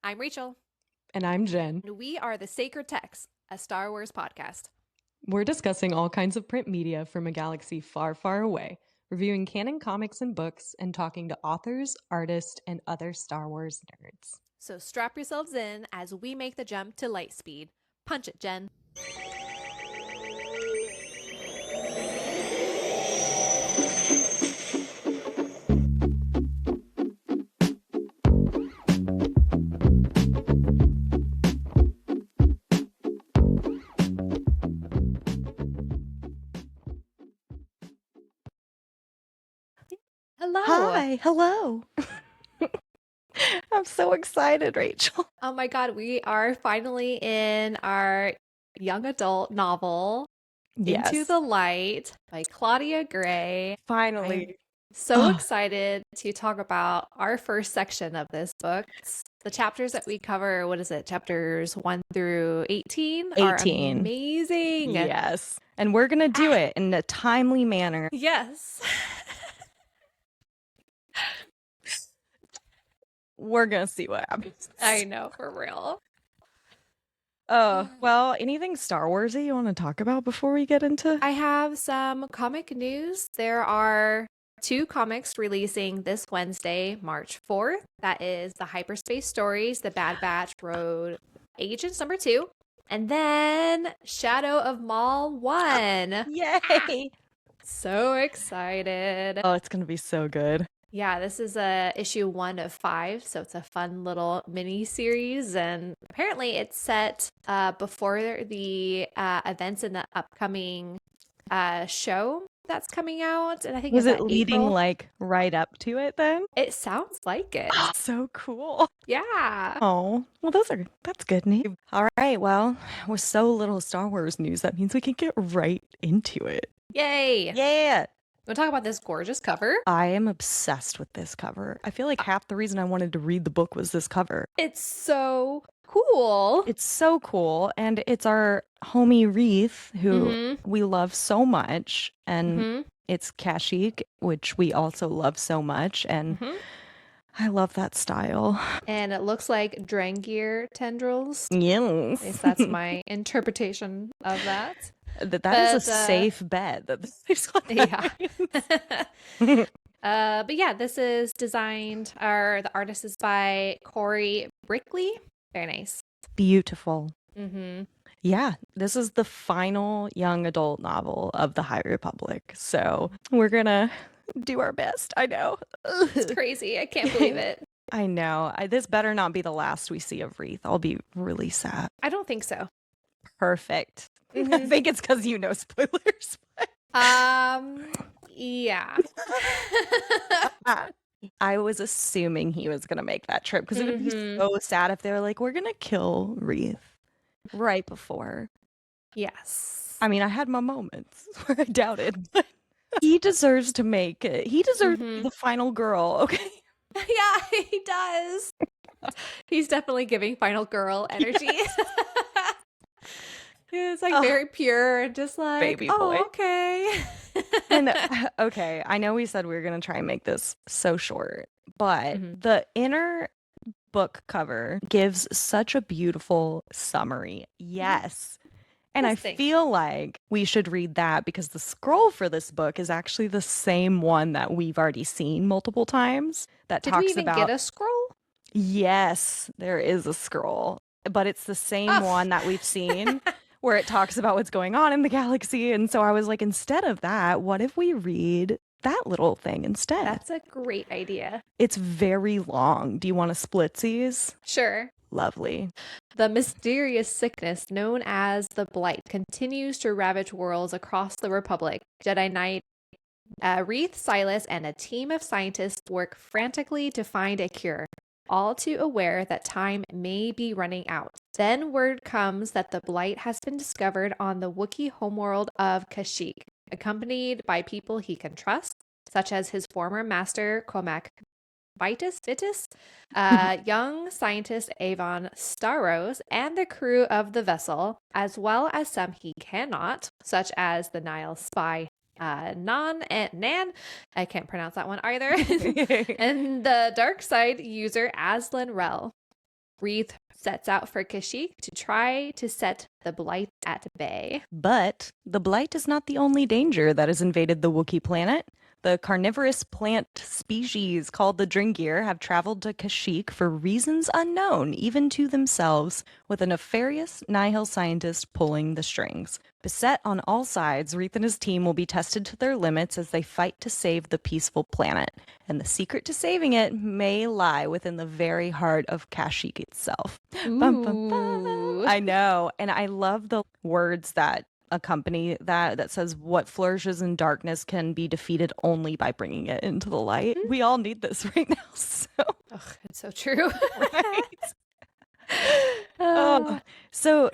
I'm Rachel. And I'm Jen. And we are the Sacred Text, a Star Wars podcast. We're discussing all kinds of print media from a galaxy far, far away, reviewing canon comics and books, and talking to authors, artists, and other Star Wars nerds. So strap yourselves in as we make the jump to light speed. Punch it, Jen. Hello. Hi, hello. I'm so excited, Rachel. Oh my God, we are finally in our young adult novel, Yes. Into the Light by Claudia Gray. Finally. I'm so excited to talk about our first section of this book. The chapters that we cover, what is it? Chapters 1 through 18 are 18. amazing. Yes. And we're going to do it in a timely manner. Yes. We're going to see what happens. I know, for real. Well, anything Star Warsy you want to talk about before we get into? I have some comic news. There are 2 comics releasing this Wednesday, March 4th. That is the Hyperspace Stories, The Bad Batch Road Agents number 2. And then Shadow of Maul 1. Yay! So excited. Oh, it's going to be so good. Yeah, this is issue 1 of 5, so it's a fun little mini series, and apparently it's set before the events in the upcoming show that's coming out, and I think Was it's it leading April. like right up to it then? It sounds like it. So cool. Yeah. Oh, well, that's good news. All right, well, with so little Star Wars news, that means we can get right into it. Yay. Yeah. We'll talk about this gorgeous cover. I am obsessed with this cover. I feel like half the reason I wanted to read the book was this cover. It's so cool. It's so cool, and it's our homie Reath, who we love so much, and it's Kashyyyk, which we also love so much, and I love that style. And it looks like Drangir tendrils. Yes. At least that's my interpretation of that. That is a safe bet. Yeah. But yeah, this is designed, or the artist is by Corey Brickley. Very nice. Beautiful. Yeah, this is the final young adult novel of the High Republic. So we're gonna do our best. I know. It's crazy. I can't believe it. I know. This better not be the last we see of Reath. I'll be really sad. I don't think so. Perfect. I think it's because you know spoilers. Yeah. I was assuming he was gonna make that trip because it would be so sad if they were like, we're gonna kill Reath right before. Yes. I mean, I had my moments where I doubted, but he deserves to make it. He deserves to be the final girl, okay? Yeah, he does. He's definitely giving final girl energy. Yes. It's like very pure and just like, baby oh, boy. okay. And okay, I know we said we were going to try and make this so short, but the inner book cover gives such a beautiful summary. Yes. And I feel like we should read that because the scroll for this book is actually the same one that we've already seen multiple times. That Did talks we even about get a scroll? Yes, there is a scroll, but it's the same one that we've seen where it talks about what's going on in the galaxy. And so I was like, instead of that, what if we read that little thing instead? That's a great idea. It's very long. Do you want to splitsies? Sure. Lovely. The mysterious sickness known as the blight continues to ravage worlds across the Republic. Jedi Knight Reath Silas and a team of scientists work frantically to find a cure, all too aware that time may be running out. Then word comes that the blight has been discovered on the Wookiee homeworld of Kashyyyk, accompanied by people he can trust, such as his former master Cormac Vitus, young scientist Avon Starros, and the crew of the vessel, as well as some he cannot, such as the Nile spy Nan, I can't pronounce that one either, and the dark side user Azlin Rell. Reath sets out for Kashyyyk to try to set the blight at bay. But the blight is not the only danger that has invaded the Wookiee planet. The carnivorous plant species called the Dringir have traveled to Kashyyyk for reasons unknown, even to themselves, with a nefarious Nihil scientist pulling the strings. Beset on all sides, Reath and his team will be tested to their limits as they fight to save the peaceful planet. And the secret to saving it may lie within the very heart of Kashyyyk itself. Bum, bum, bum. I know. And I love the words that accompany that says what flourishes in darkness can be defeated only by bringing it into the light. We all need this right now. So it's so true. Right? So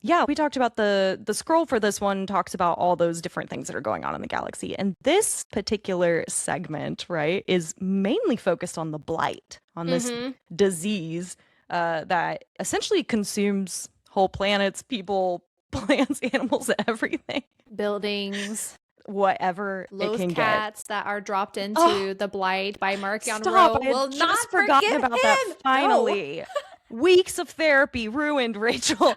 yeah, we talked about the scroll for this one talks about all those different things that are going on in the galaxy. And this particular segment, right, is mainly focused on the blight, on this disease that essentially consumes whole planets, people, plants, animals, everything. Buildings. Whatever Those it can cats get. that are dropped into the blight by Markion Stop, Rowe will not forgotten forget about him. that finally. No. Weeks of therapy ruined, Rachel.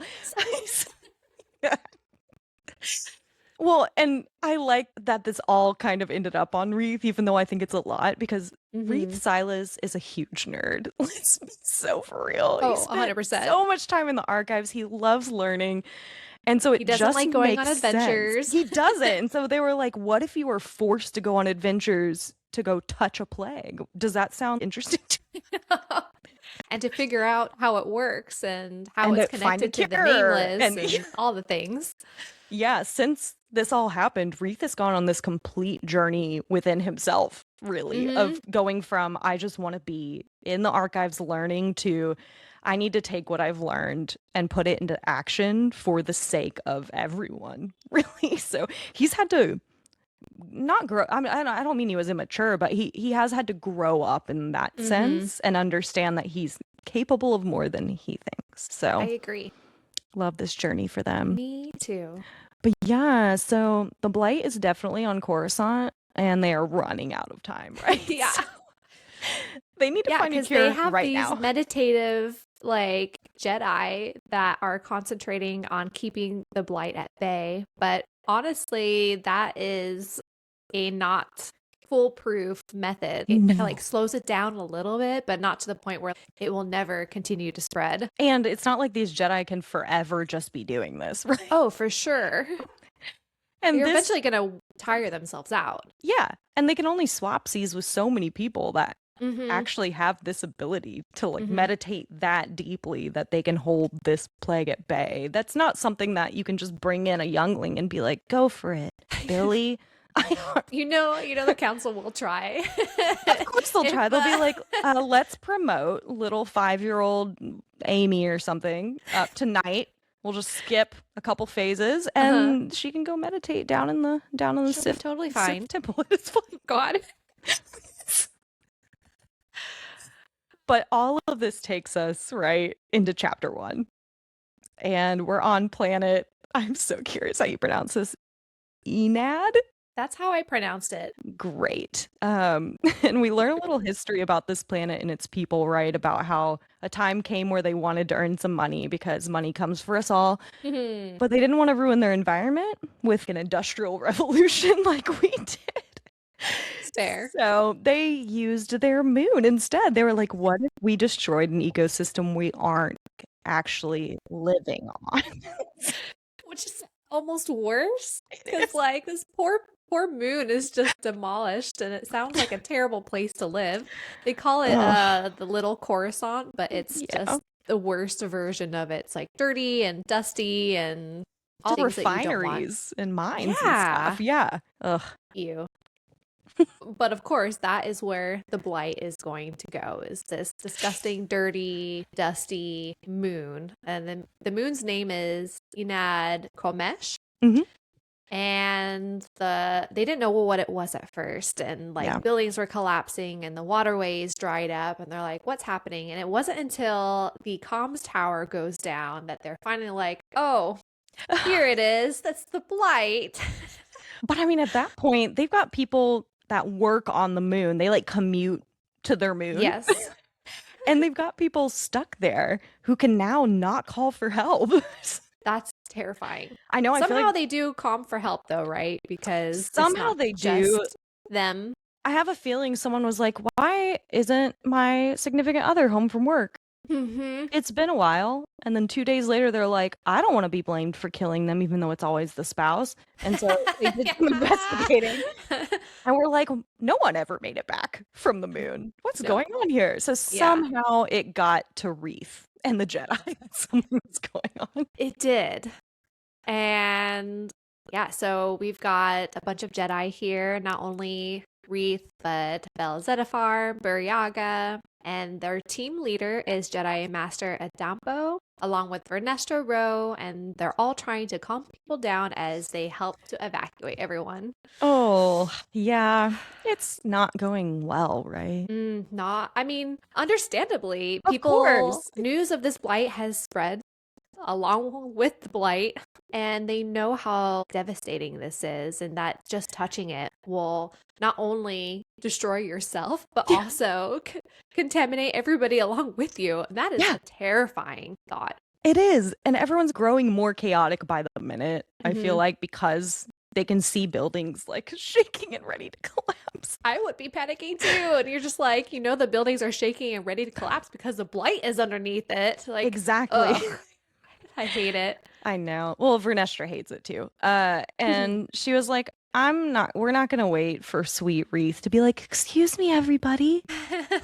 Well, and I like that this all kind of ended up on Reath, even though I think it's a lot, because Reath Silas is a huge nerd. Let's be so for real. Oh, 100%. So much time in the archives. He loves learning. And so it he doesn't just like going on makes adventures. Sense. He doesn't. And so they were like, what if you were forced to go on adventures to go touch a plague? Does that sound interesting to you? And to figure out how it works and how it's connected to the nameless and all the things. Yeah, since this all happened, Reath has gone on this complete journey within himself, really, of going from I just want to be in the archives learning to I need to take what I've learned and put it into action for the sake of everyone, really. So he's had to not grow. I mean, I don't mean he was immature, but he has had to grow up in that sense and understand that he's capable of more than he thinks. So I agree. Love this journey for them. Me too. But yeah, so the blight is definitely on Coruscant, and they are running out of time, right? Yeah. So they need to find a cure they have right these now. Meditative like Jedi that are concentrating on keeping the blight at bay, but honestly, that is a not foolproof method. It like slows it down a little bit, but not to the point where it will never continue to spread. And it's not like these Jedi can forever just be doing this, right? Oh, for sure. And they're eventually going to tire themselves out. Yeah. And they can only swap seas with so many people that actually have this ability to like meditate that deeply that they can hold this plague at bay. That's not something that you can just bring in a youngling and be like, go for it, Billy. You know the council will try. Of course they'll try. They'll be like, let's promote little 5-year-old Amy or something up tonight. We'll just skip a couple phases and she can go meditate down in the Sith. Totally fine. Sith temple. It's fine. God. But all of this takes us right into chapter 1. And we're on planet, I'm so curious how you pronounce this, Enad? That's how I pronounced it. Great. And we learn a little history about this planet and its people, right? About how a time came where they wanted to earn some money because money comes for us all. But they didn't want to ruin their environment with an industrial revolution like we did. Fair. So they used their moon instead. They were like, what if we destroyed an ecosystem we aren't actually living on? Which is almost worse. Because like this poor moon is just demolished and it sounds like a terrible place to live. They call it the little Coruscant, but it's just the worst version of it. It's like dirty and dusty and all things refineries and mines and stuff. Yeah. Ugh. Ew. But of course, that is where the blight is going to go, is this disgusting, dirty, dusty moon. And then the moon's name is Enad Komesh. And they didn't know what it was at first. And like buildings were collapsing and the waterways dried up. And they're like, what's happening? And it wasn't until the comms tower goes down that they're finally like, oh, here it is. That's the blight. But I mean, at that point, they've got people that work on the moon. They like commute to their moon. Yes. And they've got people stuck there who can now not call for help. That's terrifying. I know. I feel Somehow like they do call for help though, right? Because it's somehow not they do. just them. I have a feeling someone was like, why isn't my significant other home from work? Mm-hmm. It's been a while. And then 2 days later, they're like, I don't want to be blamed for killing them, even though it's always the spouse. And so they did some investigating. And we're like, no one ever made it back from the moon. What's going on here? So somehow it got to Reath and the Jedi. Something was going on. It did. And yeah, so we've got a bunch of Jedi here, not only Reath, but Bel Zettifar, Buryaga, and their team leader is Jedi Master Adampo, along with Vernestra Rowe, and they're all trying to calm people down as they help to evacuate everyone. Oh, yeah. It's not going well, right? I mean, understandably, Of course. news of this blight has spread along with the blight, and they know how devastating this is, and that just touching it will not only destroy yourself, but also contaminate everybody along with you. That is a terrifying thought. It is. And everyone's growing more chaotic by the minute, I feel like, because they can see buildings like shaking and ready to collapse. I would be panicking too. And you're just like, the buildings are shaking and ready to collapse because the blight is underneath it. Like, exactly. I hate it. I know. Well, Vernestra hates it too. And she was like, we're not going to wait for sweet Reath to be like, excuse me, everybody,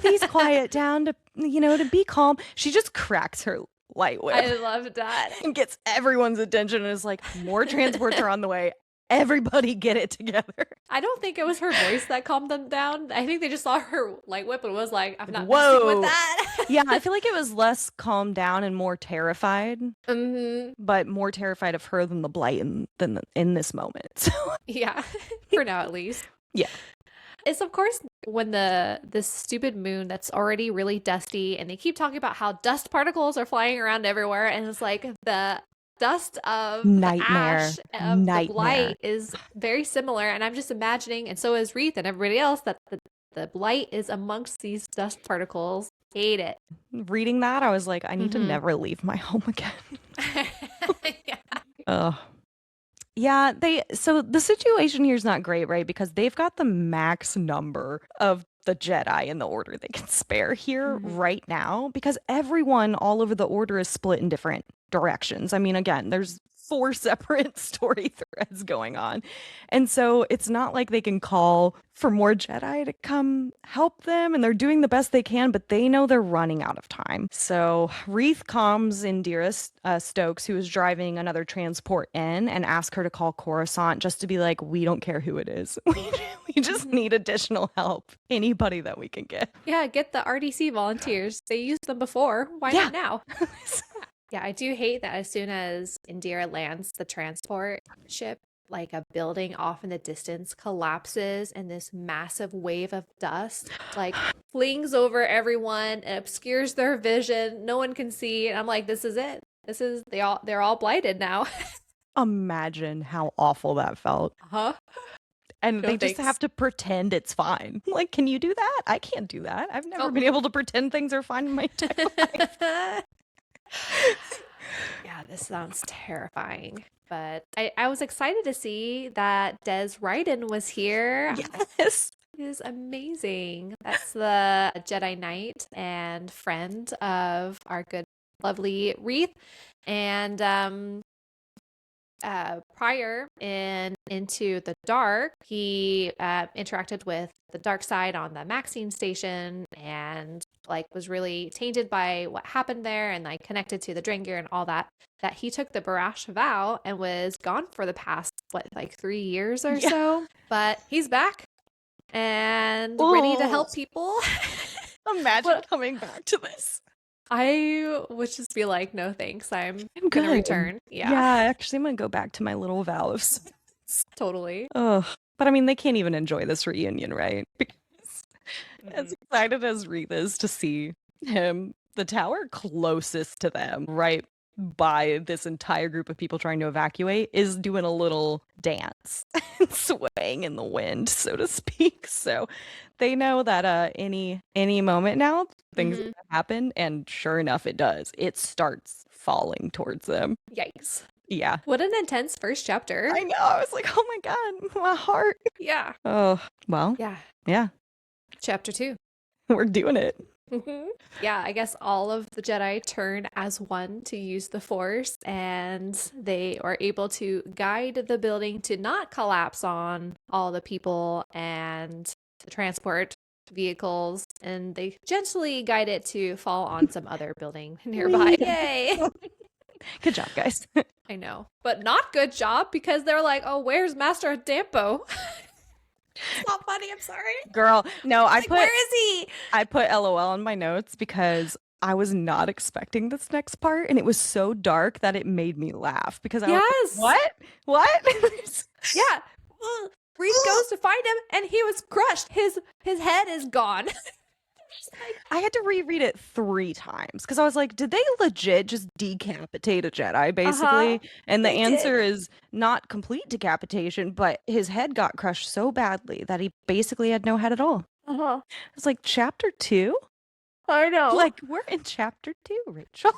please quiet down to be calm. She just cracks her light whip. I love that. And gets everyone's attention and is like, more transports are on the way. Everybody get it together. I don't think it was her voice that calmed them down. I think they just saw her light whip and was like, I'm not messing with that. Yeah, I feel like it was less calmed down and more terrified. But more terrified of her than the blight in this moment. So. Yeah, for now at least. Yeah. It's of course when this stupid moon that's already really dusty, and they keep talking about how dust particles are flying around everywhere, and it's like the dust of nightmare. The ash of the blight is very similar, and I'm just imagining, and so is Reath and everybody else, that the blight is amongst these dust particles. Hate it. Reading that, I was like, I need to never leave my home again. Yeah, so the situation here is not great, right? Because they've got the max number of the Jedi in the order they can spare here right now, because everyone all over the order is split in different directions. I mean, again, there's 4 separate story threads going on. And so it's not like they can call for more Jedi to come help them, and they're doing the best they can, but they know they're running out of time. So Reath calms Indira Stokes, who is driving another transport in, and asks her to call Coruscant just to be like, we don't care who it is. We just need additional help. Anybody that we can get. Yeah, get the RDC volunteers. They used them before. Why not now? Yeah, I do hate that as soon as Indira lands the transport ship, like a building off in the distance collapses and this massive wave of dust like flings over everyone and obscures their vision. No one can see. And I'm like, this is it. They're all blighted now. Imagine how awful that felt. And they just have to pretend it's fine. Like, can you do that? I can't do that. I've never been able to pretend things are fine in my entire life. Yeah, this sounds terrifying. But I was excited to see that Des Ryden was here. Yes. He is amazing. That's the Jedi Knight and friend of our good, lovely Reath. And prior in Into the Dark, he interacted with the dark side on the Maxine station and like was really tainted by what happened there and like connected to the Drengir and all that he took the Barash vow and was gone for the past 3 years or so, but he's back and ready to help people. Imagine coming back to this. I would just be like, no thanks, I'm gonna return. Yeah, actually I'm gonna go back to my little vow of totally. But I mean, they can't even enjoy this reunion, right? Because as excited as Reath is to see him, the tower closest to them, right by this entire group of people trying to evacuate is doing a little dance and swaying in the wind, so to speak. So they know that any moment now things are gonna happen, and sure enough it does. It starts falling towards them. Yikes. Yeah. What an intense first chapter. I know. I was like, oh my God, my heart. Yeah. Oh, well. Yeah. Yeah. Chapter 2. We're doing it. Yeah, I guess all of the Jedi turn as one to use the Force, and they are able to guide the building to not collapse on all the people and the transport vehicles, and they gently guide it to fall on some other building nearby. Yay! Good job, guys. I know, but not good job because they're like, oh, where's Master Dampo? It's not funny. I'm sorry. Girl, no, Where is he? I put LOL on my notes because I was not expecting this next part, and it was so dark that it made me laugh because I was like, what? Yeah. Reath goes to find him, and he was crushed. His head is gone. I had to reread it 3 times because I was like, did they legit just decapitate a Jedi, basically? And the answer is not complete decapitation, but his head got crushed so badly that he basically had no head at all. I was like, chapter 2? I know. Like, we're in chapter 2, Rachel.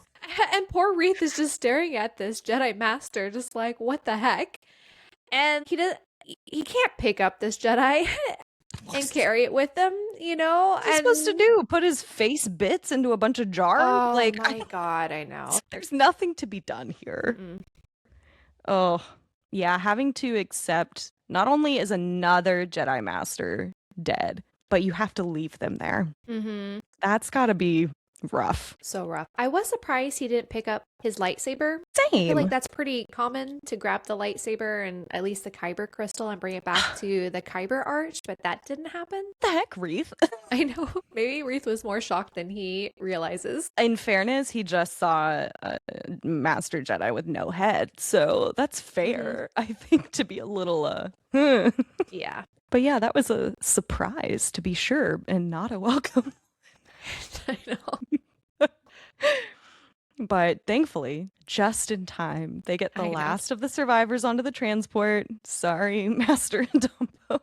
And poor Reath is just staring at this Jedi Master, just like, what the heck? And he can't pick up this Jedi and carry it with him, you know? What's he supposed to do? Put his face bits into a bunch of jars? Oh like, my God, I know. There's nothing to be done here. Oh, yeah, having to accept not only is another Jedi Master dead, but you have to leave them there. That's gotta be rough. So rough. I was surprised he didn't pick up his lightsaber. Same. I feel like that's pretty common to grab the lightsaber and at least the Kyber crystal and bring it back to the Kyber arch, but that didn't happen. The heck, Reath? I know. Maybe Reath was more shocked than he realizes. In fairness, he just saw a Master Jedi with no head, so that's fair, I think, to be a little, Yeah. But yeah, that was a surprise, to be sure, and not a welcome. I know. But thankfully, just in time, they get the last of the survivors onto the transport. Sorry, Master Dumbo.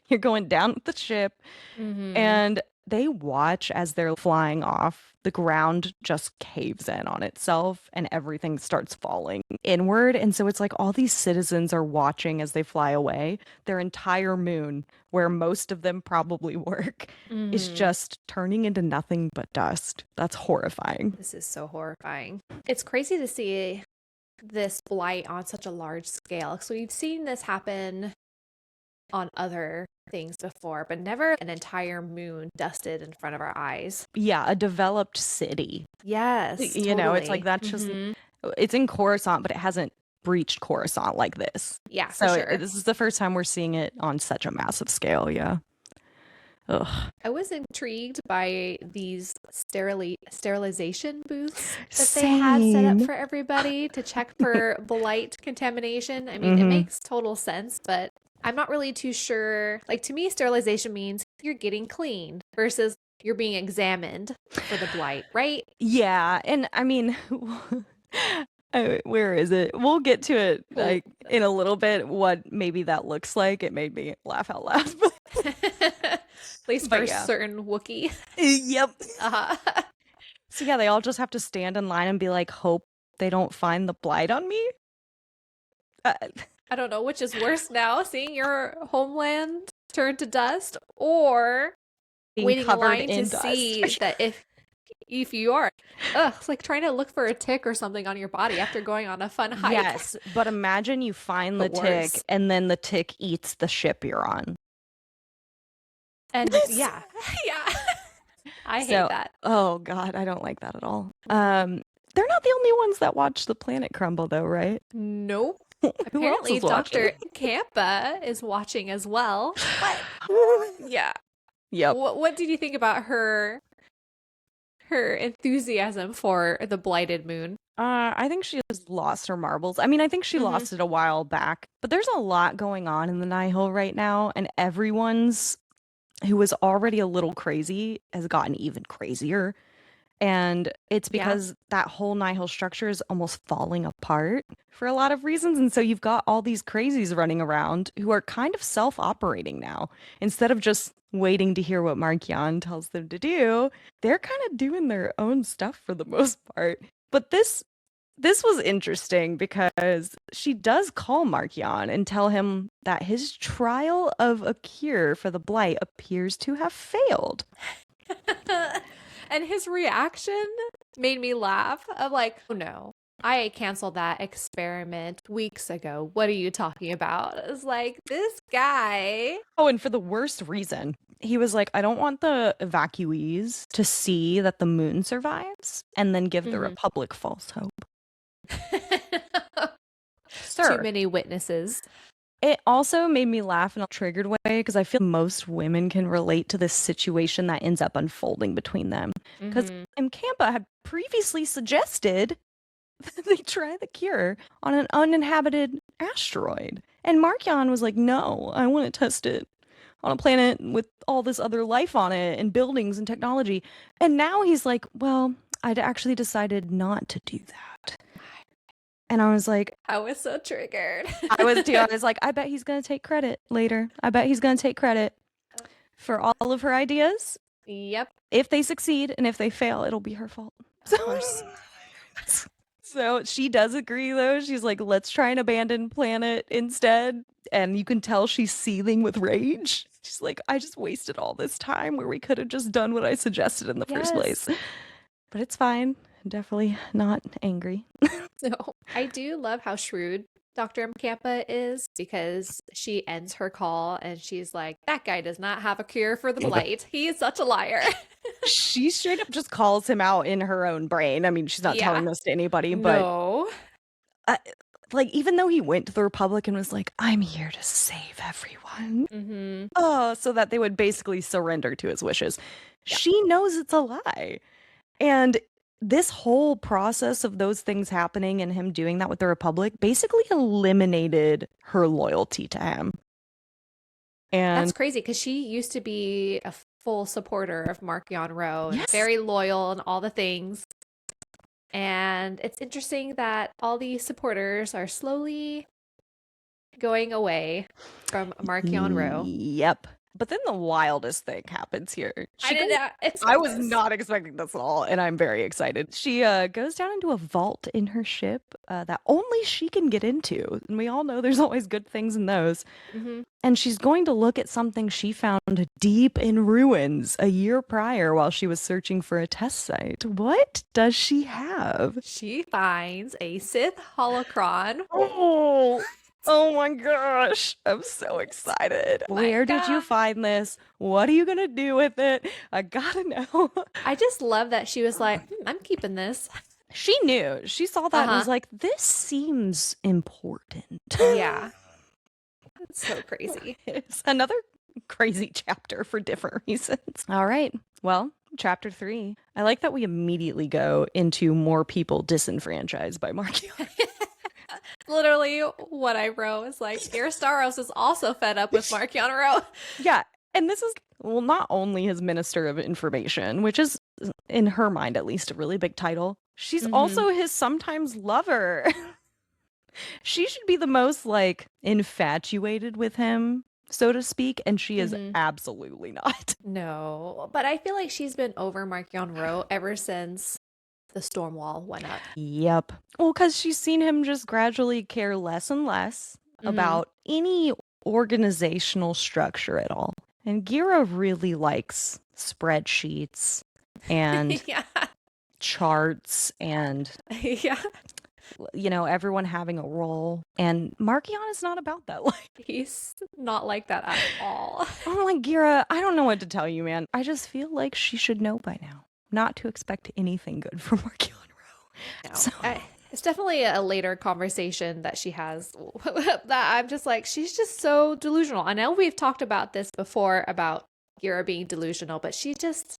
You're going down with the ship. And they watch as they're flying off. The ground just caves in on itself and everything starts falling inward. And so it's like all these citizens are watching as they fly away. Their entire moon, where most of them probably work, is just turning into nothing but dust. That's horrifying. This is so horrifying. It's crazy to see this blight on such a large scale. So we've seen this happen on other things before, but never an entire moon dusted in front of our eyes. Yeah, a developed city. Yes. You know, it's like that's just, it's in Coruscant, but it hasn't breached Coruscant like this. Yeah, so for sure. This is the first time we're seeing it on such a massive scale. Yeah. Ugh. I was intrigued by these sterilization booths that they had set up for everybody to check for blight contamination. I mean, it makes total sense, but I'm not really too sure. Like, to me, sterilization means you're getting clean versus you're being examined for the blight, right? Yeah. And I mean, where is it? We'll get to it like in a little bit, what maybe that looks like. It made me laugh out loud. At least for a certain Wookiee. Yep. So yeah, they all just have to stand in line and be like, hope they don't find the blight on me. I don't know which is worse now, seeing your homeland turn to dust or being waiting in covered line in to dust. see that if you are. It's like trying to look for a tick or something on your body after going on a fun hike. Yes, but imagine you find the tick and then the tick eats the ship you're on. And yeah. I hate that. Oh God, I don't like that at all. They're not the only ones that watch the planet crumble though, right? Nope. Who else Apparently is watching? Dr. Campa is watching as well. Yeah. Yep. What did you think about her enthusiasm for the blighted moon? I think she has lost her marbles. I mean, I think she lost it a while back, but there's a lot going on in the Nihil right now, and everyone's who was already a little crazy has gotten even crazier. And it's Yeah. because that whole Nihil structure is almost falling apart for a lot of reasons. And so you've got all these crazies running around who are kind of self-operating now. Instead of just waiting to hear what Markion tells them to do, they're kind of doing their own stuff for the most part. But this was interesting because she does call Markion and tell him that his trial of a cure for the blight appears to have failed. And his reaction made me laugh. I'm like, oh no, I canceled that experiment weeks ago. What are you talking about? It's like, this guy. Oh, and for the worst reason. He was like, I don't want the evacuees to see that the moon survives and then give the Republic false hope. Too many witnesses. It also made me laugh in a triggered way because I feel most women can relate to this situation that ends up unfolding between them. Because Mkampa had previously suggested that they try the cure on an uninhabited asteroid. And Markion was like, no, I want to test it on a planet with all this other life on it and buildings and technology. And now he's like, well, I'd actually decided not to do that. And I was like, I was so triggered. I was too. I was like, I bet he's going to take credit later. I bet he's going to take credit for all of her ideas. Yep. If they succeed and if they fail, it'll be her fault. Of course. So she does agree, though. She's like, let's try an abandoned planet instead. And you can tell she's seething with rage. She's like, I just wasted all this time where we could have just done what I suggested in the first place. But it's fine. Definitely not angry. No, I do love how shrewd Dr. Mkampa is because she ends her call and she's like, that guy does not have a cure for the blight. He is such a liar. She straight up just calls him out in her own brain. I mean, she's not telling this to anybody, but no. Like, even though he went to the Republic and was like, I'm here to save everyone. So that they would basically surrender to his wishes. Yeah. She knows it's a lie. And this whole process of those things happening and him doing that with the Republic basically eliminated her loyalty to him. And that's crazy because she used to be a full supporter of Markion Ro and very loyal and all the things. And it's interesting that all these supporters are slowly going away from Markion Ro. Yep. But then the wildest thing happens here. I was not expecting this at all, and I'm very excited. She goes down into a vault in her ship that only she can get into. And we all know there's always good things in those. And she's going to look at something she found deep in ruins a year prior while she was searching for a test site. What does she have? She finds a Sith holocron. Oh my gosh, I'm so excited. Where did you find this? What are you going to do with it? I gotta know. I just love that she was like, I'm keeping this. She knew. She saw that and was like, this seems important. Yeah. It's so crazy. It's another crazy chapter for different reasons. All right. Well, chapter 3. I like that we immediately go into more people disenfranchised by Markion. Literally what I wrote is like, Starros is also fed up with Markion Ro. Yeah. And this is, well, not only his Minister of Information, which is, in her mind at least, a really big title. She's also his sometimes lover. She should be the most, like, infatuated with him, so to speak, and she is absolutely not. No, but I feel like she's been over Markion Ro ever since the storm wall went up. Yep. Well, because she's seen him just gradually care less and less about any organizational structure at all. And Gira really likes spreadsheets and charts and, you know, everyone having a role. And Markion is not about that life. He's not like that at all. I'm like, Gira, I don't know what to tell you, man. I just feel like she should know by now not to expect anything good from Markion Ro. No. So it's definitely a later conversation that she has that I'm just like, she's just so delusional. I know we've talked about this before about Gira being delusional, but she just,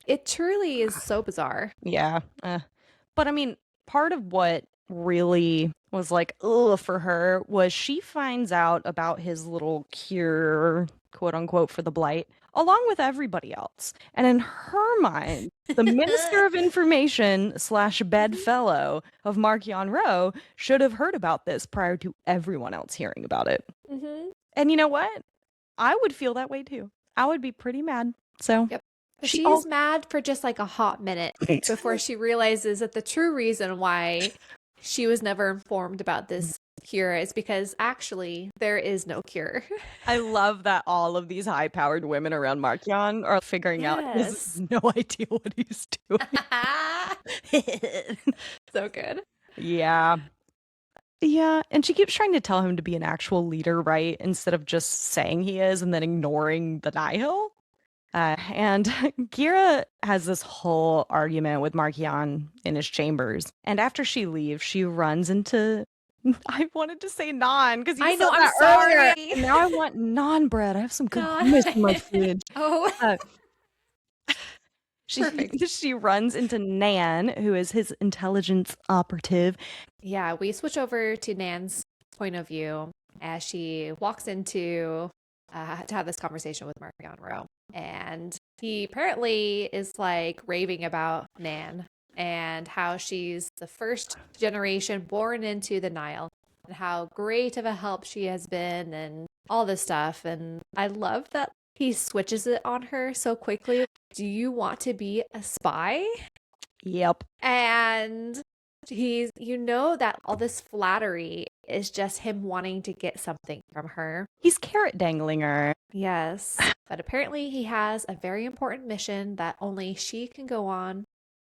it truly is so bizarre. Yeah. But I mean, part of what really was like, ugh, for her was she finds out about his little cure, quote unquote, for the blight along with everybody else. And in her mind, the Minister of Information / bedfellow of Markion Row should have heard about this prior to everyone else hearing about it. Mm-hmm. And you know what? I would feel that way too. I would be pretty mad. So Yep. But she is mad for just like a hot minute before she realizes that the true reason why she was never informed about this cure is because actually there is no cure. I love that all of these high-powered women around Markion are figuring out he has no idea what he's doing. So good. Yeah. Yeah, and she keeps trying to tell him to be an actual leader, right? Instead of just saying he is and then ignoring the Nihil. And Gira has this whole argument with Markion in his chambers. And after she leaves, she runs into... I wanted to say naan because you said that earlier. And now I want naan bread. I have some good hummus in my fridge. She runs into Nan, who is his intelligence operative. Yeah, we switch over to Nan's point of view as she walks into to have this conversation with Markion Row. And he apparently is like raving about Nan and how she's the first generation born into the Nile and how great of a help she has been and all this stuff. And I love that he switches it on her so quickly. Do you want to be a spy? Yep. And he's, that all this flattery is just him wanting to get something from her. He's carrot dangling her. Yes. But apparently he has a very important mission that only she can go on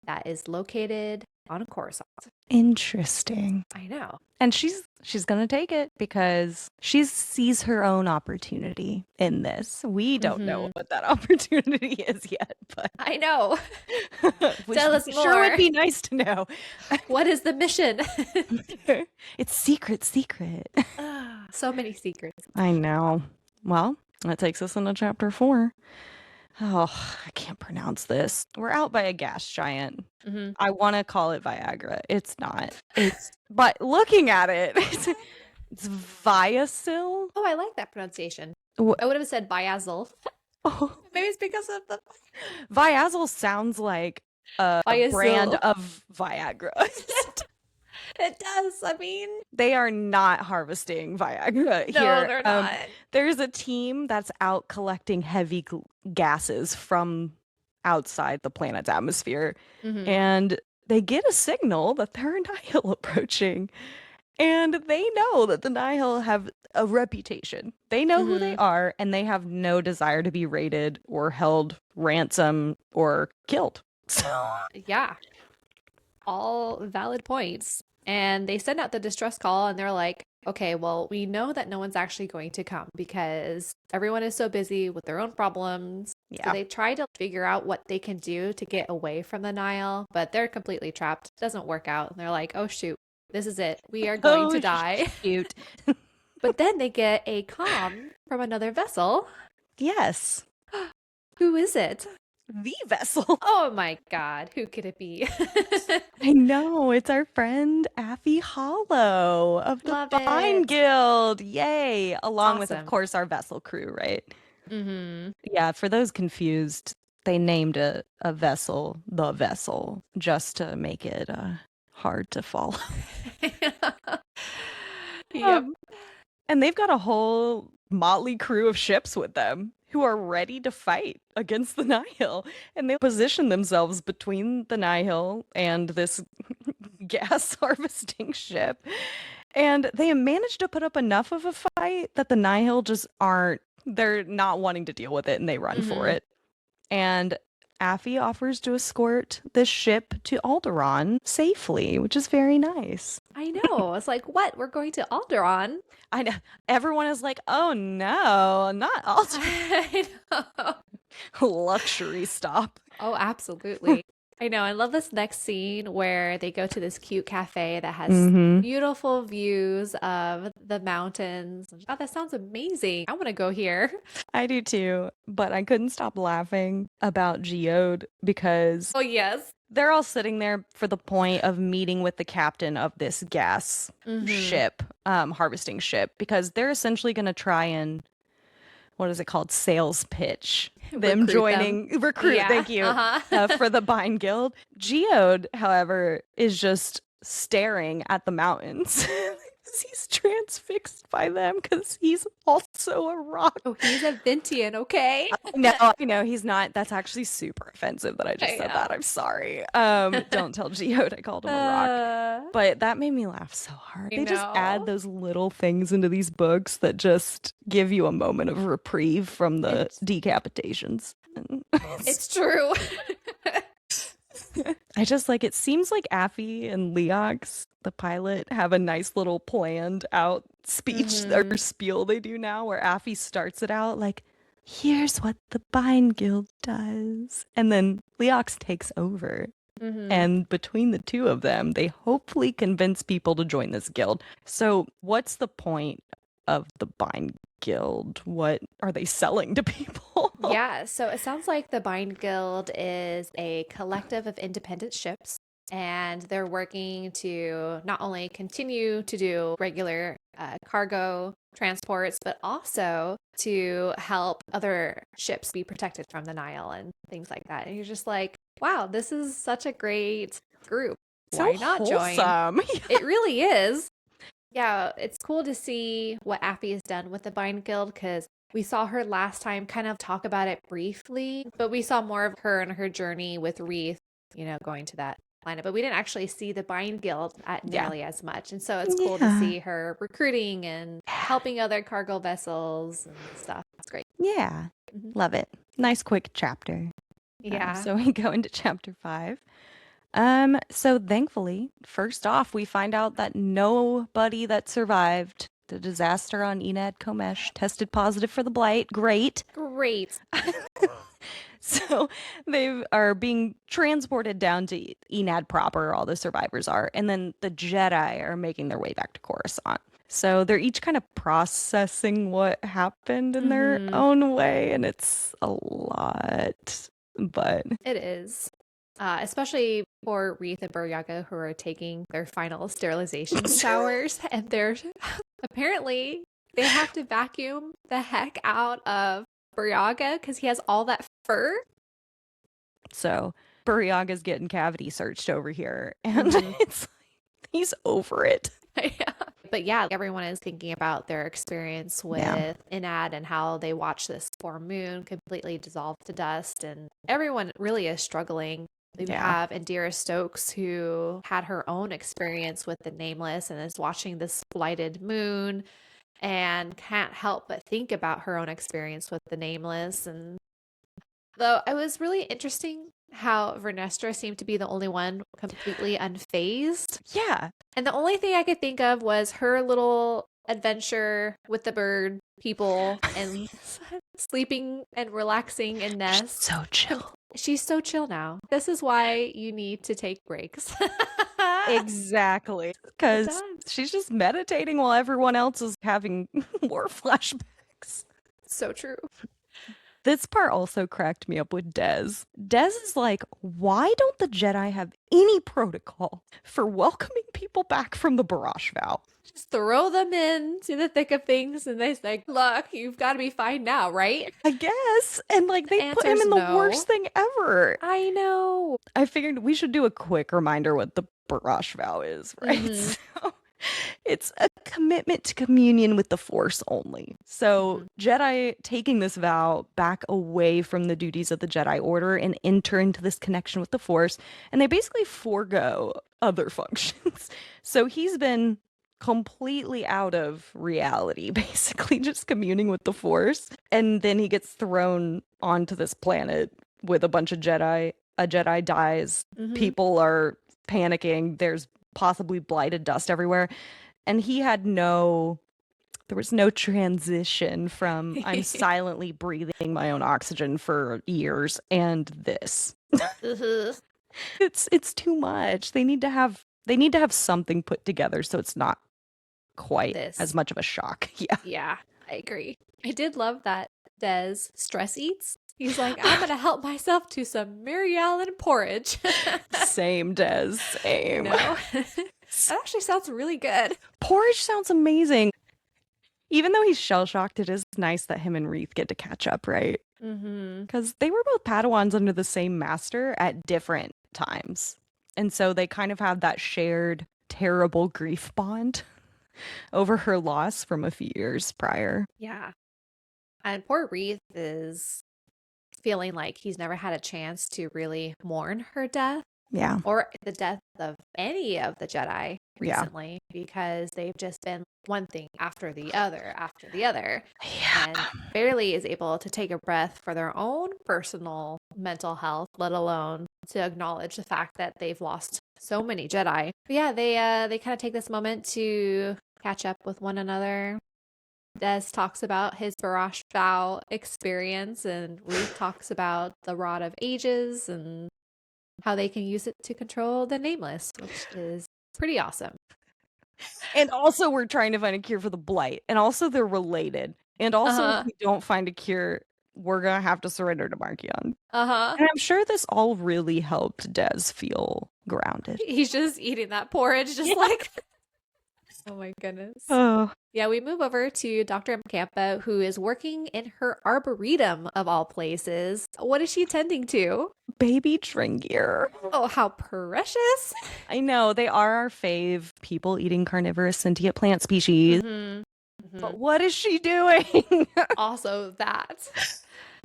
that is located on Coruscant. Interesting. I know. And she's going to take it because she sees her own opportunity in this. We don't know what that opportunity is yet, but I know. Tell us more. Sure would be nice to know. What is the mission? It's secret. So many secrets. I know. Well, that takes us into chapter 4. Oh, I can't pronounce this. We're out by a gas giant. Mm-hmm. I want to call it Viagra. It's not. But looking at it, it's Viasil. Oh, I like that pronunciation. I would have said Viazil. Oh. Maybe it's because of the... Viasil sounds like a brand of Viagra. It does. I mean, they are not harvesting Viagra here. No, they're not. There's a team that's out collecting heavy gases from outside the planet's atmosphere. Mm-hmm. And they get a signal that there are Nihil approaching. And they know that the Nihil have a reputation. They know who they are, and they have no desire to be raided or held ransom or killed. Yeah. All valid points. And they send out the distress call and they're like, okay, well, we know that no one's actually going to come because everyone is so busy with their own problems. Yeah. So they try to figure out what they can do to get away from the Nile, but they're completely trapped. It doesn't work out. And they're like, oh, shoot, this is it. We are going to die. Shoot. But then they get a comm from another vessel. Yes. Who is it? The vessel. Oh my God, who could it be? I know, it's our friend Affy Hollow of the Fine Guild. Yay! Along with, of course, our vessel crew, right? Mm-hmm. Yeah, for those confused, they named a vessel the Vessel just to make it hard to follow. Yep. And they've got a whole motley crew of ships with them who are ready to fight against the Nihil. And they position themselves between the Nihil and this gas harvesting ship. And they have managed to put up enough of a fight that the Nihil just they're not wanting to deal with it and they run for it. And Affy offers to escort this ship to Alderaan safely, which is very nice. I know. It's like, what? We're going to Alderaan? I know. Everyone is like, oh no, not Alderaan. I know. Luxury stop. Oh, absolutely. I know. I love this next scene where they go to this cute cafe that has beautiful views of the mountains. Oh, that sounds amazing. I want to go here. I do too, but I couldn't stop laughing about Geode because they're all sitting there for the point of meeting with the captain of this gas ship, harvesting ship, because they're essentially going to try and what is it called? Sales pitch. Them Recruit joining, recruit, Yeah. thank you, for the Bind Guild. Geode, however, is just staring at the mountains. He's transfixed by them because he's also a rock. Oh, he's a Ventian, okay? No, he's not. That's actually super offensive that I just said that. I'm sorry. Don't tell Geode I called him a rock. But that made me laugh so hard. They just add those little things into these books that just give you a moment of reprieve from the decapitations. It's true. I just it seems like Affy and Leox, the pilot, have a nice little planned out speech or spiel they do now where Affy starts it out like, here's what the Bind Guild does. And then Leox takes over. And between the two of them, they hopefully convince people to join this guild. So what's the point of the Bind Guild? What are they selling to people? Yeah, so it sounds like the Bind Guild is a collective of independent ships, and they're working to not only continue to do regular cargo transports, but also to help other ships be protected from the Nile and things like that. And you're just like, wow, this is such a great group. Why not join? It really is. Yeah, it's cool to see what Affy has done with the Bind Guild because we saw her last time kind of talk about it briefly, but we saw more of her and her journey with Reath, going to that planet. But we didn't actually see the Bind Guild at nearly as much. And so it's cool to see her recruiting and helping other cargo vessels and stuff. It's great. Yeah, love it. Nice quick chapter. Yeah. So we go into chapter 5. So thankfully, first off, we find out that nobody that survived the disaster on Enad Komesh tested positive for the blight. Great. So they are being transported down to Enad proper, all the survivors are, and then the Jedi are making their way back to Coruscant. So they're each kind of processing what happened in their own way, and it's a lot, but... It is. Especially for Reath and Buryaga, who are taking their final sterilization showers, and they're apparently they have to vacuum the heck out of Buryaga because he has all that fur. So Buryaga's getting cavity searched over here, and it's like he's over it. Yeah. But yeah, everyone is thinking about their experience with Enad and how they watched this poor moon completely dissolve to dust, and everyone really is struggling. We have Indira Stokes, who had her own experience with the Nameless and is watching this blighted moon and can't help but think about her own experience with the Nameless. And though it was really interesting how Vernestra seemed to be the only one completely unfazed. Yeah. And the only thing I could think of was her little adventure with the bird people and sleeping and relaxing in nests. So chill. She's so chill now. This is why you need to take breaks. Exactly. Because she's just meditating while everyone else is having war flashbacks. So true. This part also cracked me up with Dez. Dez is like, why don't the Jedi have any protocol for welcoming people back from the Barrage Vow? Just throw them into the thick of things and they say, look, you've got to be fine now, right? I guess. And they put him in the worst thing ever. I know. I figured we should do a quick reminder what the Barrage Vow is, right? So it's a commitment to communion with the Force only. So Jedi taking this vow back away from the duties of the Jedi Order and enter into this connection with the Force, and they basically forego other functions. So he's been completely out of reality, basically just communing with the Force, and then he gets thrown onto this planet with a bunch of Jedi. A Jedi dies. People are panicking. There's possibly blighted dust everywhere, and he had there was no transition from I'm silently breathing my own oxygen for years and this. It's too much. They need to have something put together so it's not quite as much of a shock. Yeah, I agree. I did love that Des stress eats. He's like, I'm going to help myself to some Mary Ellen porridge. Same, Des. Same. That actually sounds really good. Porridge sounds amazing. Even though he's shell-shocked, it is nice that him and Reath get to catch up, right? Mm-hmm. Because they were both Padawans under the same master at different times. And so they kind of have that shared terrible grief bond over her loss from a few years prior. Yeah. And poor Reath is feeling like he's never had a chance to really mourn her death Yeah. or the death of any of the Jedi Yeah. recently because they've just been one thing after the other after the other. Yeah. And barely is able to take a breath for their own personal mental health, let alone to acknowledge the fact that they've lost so many Jedi. But yeah, they kind of take this moment to catch up with one another. Des talks about his Barash vow experience, and Reath talks about the Rod of Ages and how they can use it to control the Nameless, which is pretty awesome. And also, we're trying to find a cure for the blight. And also, they're related. And also, if we don't find a cure, we're going to have to surrender to Markion. And I'm sure this all really helped Des feel grounded. He's just eating that porridge, just like... Oh my goodness. Oh. Yeah, we move over to Dr. Mcampa, who is working in her arboretum of all places. What is she tending to? Baby Dringir. Oh, how precious. I know, they are our fave people-eating carnivorous sentient plant species. But what is she doing? Also that.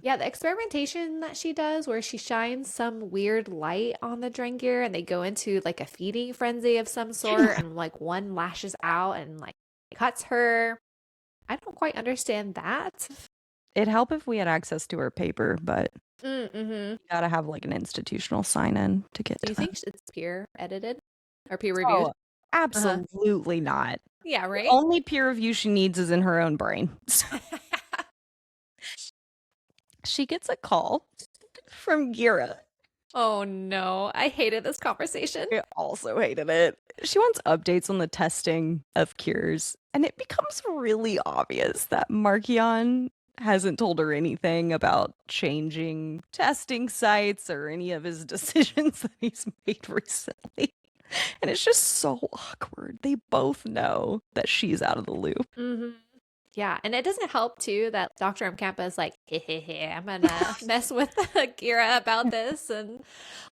Yeah, the experimentation that she does where she shines some weird light on the Drengir and they go into like a feeding frenzy of some sort and like one lashes out and like cuts her. I don't quite understand that. It'd help if we had access to her paper, but you gotta have like an institutional sign-in to get Do you to think it's peer edited or peer reviewed? Oh, absolutely not. Yeah, right? The only peer review she needs is in her own brain. She gets a call from Gira. Oh no, I hated this conversation. I also hated it. She wants updates on the testing of cures, and it becomes really obvious that Markion hasn't told her anything about changing testing sites or any of his decisions that he's made recently. And it's just so awkward. They both know that she's out of the loop. Yeah, and it doesn't help too that Dr. Mcampa is like, hey, I'm gonna mess with Gira about this and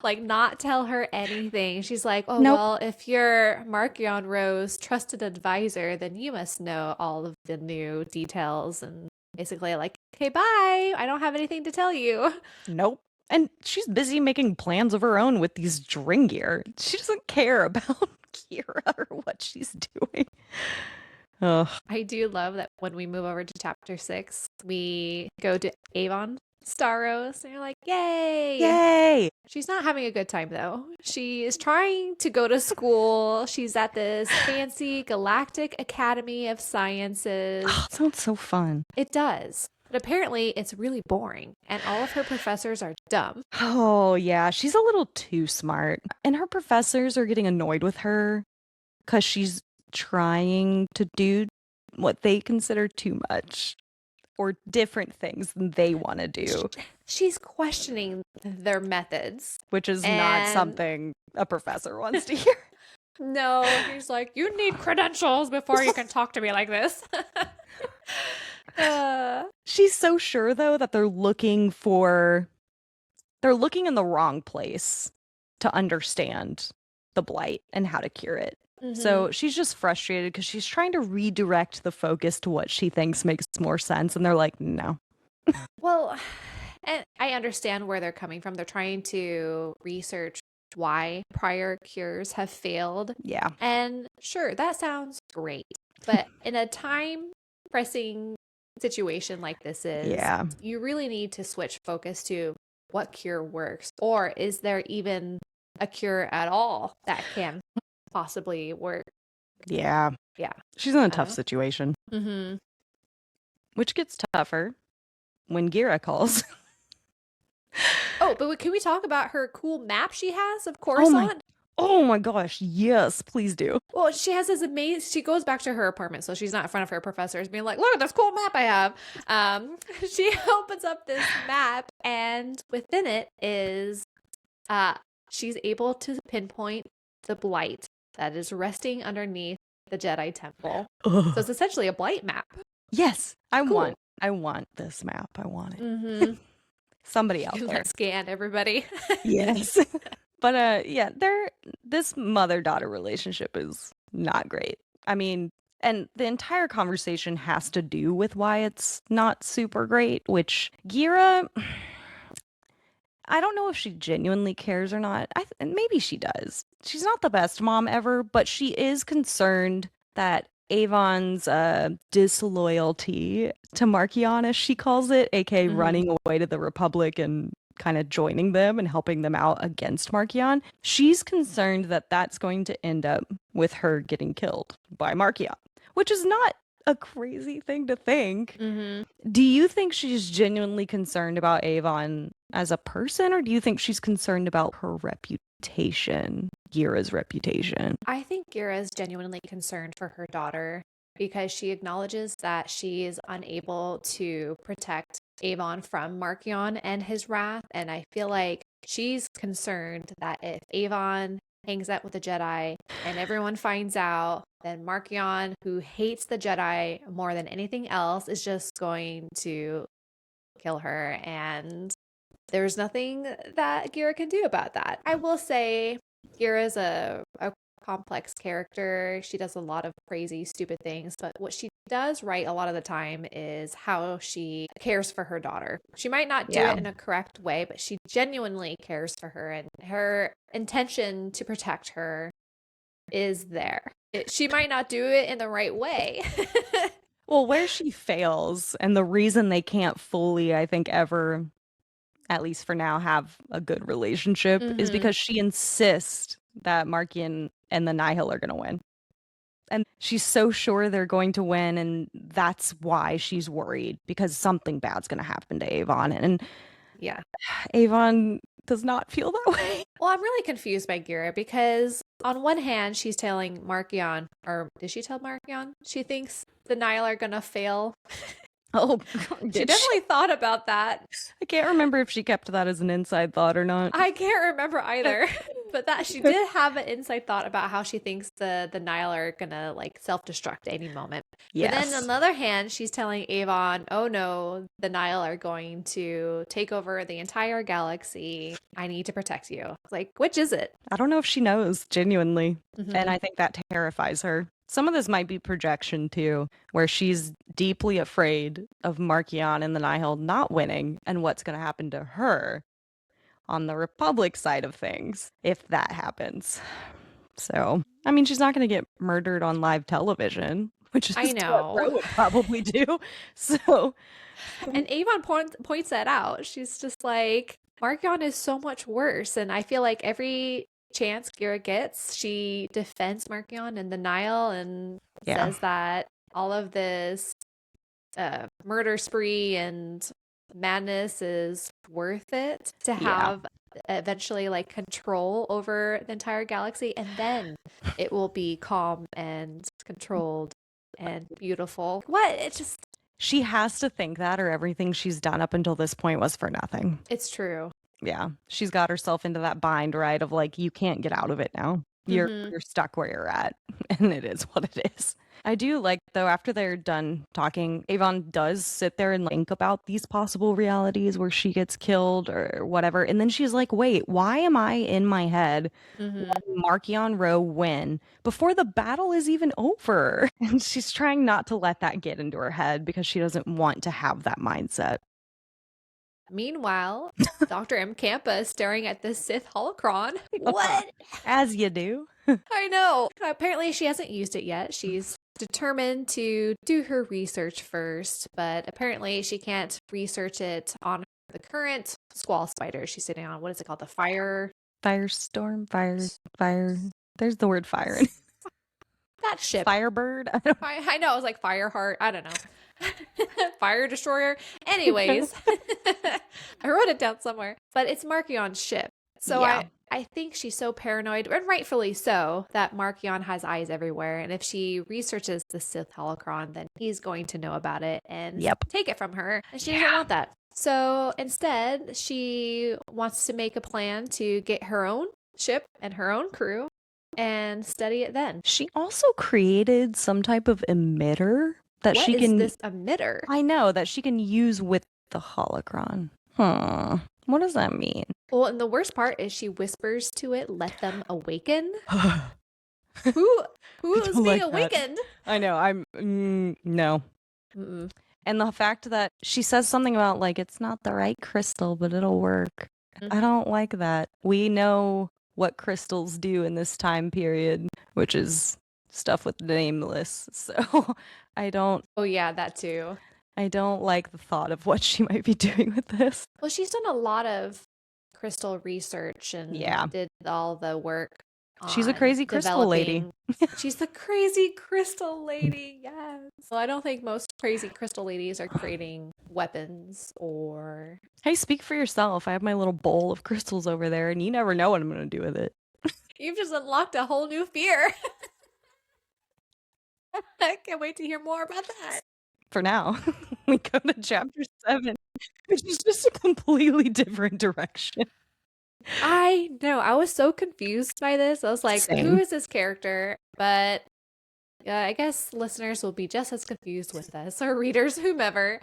like not tell her anything. She's like, oh, well, if you're Markion Rowe's trusted advisor, then you must know all of the new details and basically like, okay, bye. I don't have anything to tell you. Nope. And she's busy making plans of her own with these Dringir. She doesn't care about Gira or what she's doing. Ugh. I do love that when we move over to chapter 6, we go to Avon Starros and you're like, yay! Yay! She's not having a good time though. She is trying to go to school. She's at this fancy Galactic Academy of Sciences. Oh, sounds so fun. It does. But apparently it's really boring and all of her professors are dumb. Oh, yeah. She's a little too smart. And her professors are getting annoyed with her because she's trying to do what they consider too much or different things than they want to do. She's questioning their methods, which is not something a professor wants to hear. No, he's like, you need credentials before you can talk to me like this. She's so sure though that they're looking in the wrong place to understand the blight and how to cure it. So she's just frustrated because she's trying to redirect the focus to what she thinks makes more sense. And they're like, no. Well, and I understand where they're coming from. They're trying to research why prior cures have failed. Yeah. And sure, that sounds great. But in a time pressing situation like this is, you really need to switch focus to what cure works. Or is there even a cure at all that can possibly work? Yeah. She's in a tough situation. Which gets tougher when Gira calls. Oh, but can we talk about her cool map she has of Coruscant? Oh my gosh, yes, please do. Well, she has this amazing, she goes back to her apartment, so she's not in front of her professors being like, look at this cool map I have. She opens up this map, and within it is, she's able to pinpoint the blight that is resting underneath the Jedi temple. So it's essentially a blight map. Yes, I Cool. want this map. I want it. Mm-hmm. Somebody out there. Let's scan everybody. Yes. But yeah, this mother-daughter relationship is not great. I mean, and the entire conversation has to do with why it's not super great, which Gira, I don't know if she genuinely cares or not. Maybe she does. She's not the best mom ever, but she is concerned that Avon's disloyalty to Markion, as she calls it, aka running away to the Republic and kind of joining them and helping them out against Markion, she's concerned that that's going to end up with her getting killed by Markion, which is not a crazy thing to think. Mm-hmm. Do you think she's genuinely concerned about Avon as a person, or do you think she's concerned about her reputation, Gira's reputation? I think Gira is genuinely concerned for her daughter because she acknowledges that she is unable to protect Avon from Markion and his wrath. And I feel like she's concerned that if Avon hangs out with the Jedi and everyone finds out, then Markion, who hates the Jedi more than anything else, is just going to kill her. And there's nothing that Gira can do about that. I will say Gira's a complex character. She does a lot of crazy, stupid things, but what she does right a lot of the time is how she cares for her daughter. She might not do it in a correct way, but she genuinely cares for her, and her intention to protect her is there. She might not do it in the right way. Well, where she fails, and the reason they can't fully, I think, ever, at least for now, have a good relationship is because she insists that Markion and the Nihil are going to win. And she's so sure they're going to win, and that's why she's worried, because something bad's going to happen to Avon. And yeah, Avon does not feel that way. Well, I'm really confused by Gira because on one hand, she's telling Markion, or did she tell Markion? She thinks the Nihil are going to fail. Oh, she definitely thought about that. I can't remember if she kept that as an inside thought or not. I can't remember either. But that she did have an inside thought about how she thinks the Nihil are gonna like self-destruct at any moment. Yes. But then on the other hand, she's telling Avon, oh no, the Nihil are going to take over the entire galaxy. I need to protect you. Like, which is it? I don't know if she knows, genuinely. And I think that terrifies her. Some of this might be projection too, where she's deeply afraid of Markion and the Nihil not winning and what's going to happen to her on the Republic side of things if that happens. So, I mean, she's not going to get murdered on live television, which is what Ro would probably do. So, and Avon points that out. She's just like, Markion is so much worse, and I feel like every chance Gira gets, she defends Markion and the Nihil and says that all of this murder spree and madness is worth it to have eventually like control over the entire galaxy, and then it will be calm and controlled and beautiful. What? It's just she has to think that, or everything she's done up until this point was for nothing. It's true. Yeah, she's got herself into that bind, right, of like, you can't get out of it now. You're stuck where you're at, and it is what it is. I do like, though, after they're done talking, Avon does sit there and think about these possible realities where she gets killed or whatever, and then she's like, wait, why am I in my head Markion Ro win before the battle is even over? And she's trying not to let that get into her head because she doesn't want to have that mindset. Meanwhile, Dr. M. Campa is staring at the Sith holocron. What? As you do. I know. Apparently, she hasn't used it yet. She's determined to do her research first, but apparently she can't research it on the current squall spider she's sitting on. What is it called? The Firestorm? Fire. There's the word fire in it. That ship. Firebird? I know. It was like Fireheart. I don't know. Fire destroyer. Anyways, I wrote it down somewhere, but it's Markion's ship. So I think she's so paranoid, and rightfully so, that Markion has eyes everywhere. And if she researches the Sith holocron, then he's going to know about it and take it from her. And she doesn't want that. So instead, she wants to make a plan to get her own ship and her own crew and study it then. She also created some type of emitter that what she is can this emitter? I know that she can use with the holocron. What does that mean? Well, and the worst part is she whispers to it, "Let them awaken." I Who is don't being like that. awakened? I know. No. Mm-mm. And the fact that she says something about like it's not the right crystal, but it'll work. Mm. I don't like that. We know what crystals do in this time period, which is stuff with nameless. So I don't Oh yeah, that too. like the thought of what she might be doing with this. Well, she's done a lot of crystal research and Yeah. did all the work She's a on crazy crystal lady. developing. She's the crazy crystal lady. Yes. Well, I don't think most crazy crystal ladies are creating weapons or. Hey, speak for yourself. I have my little bowl of crystals over there, and you never know what I'm going to do with it. You've just unlocked a whole new fear. I can't wait to hear more about that. For now, we go to chapter 7, which is just a completely different direction. I know. I was so confused by this. I was like, who Same. is this character? But I guess listeners will be just as confused with us, or readers, whomever.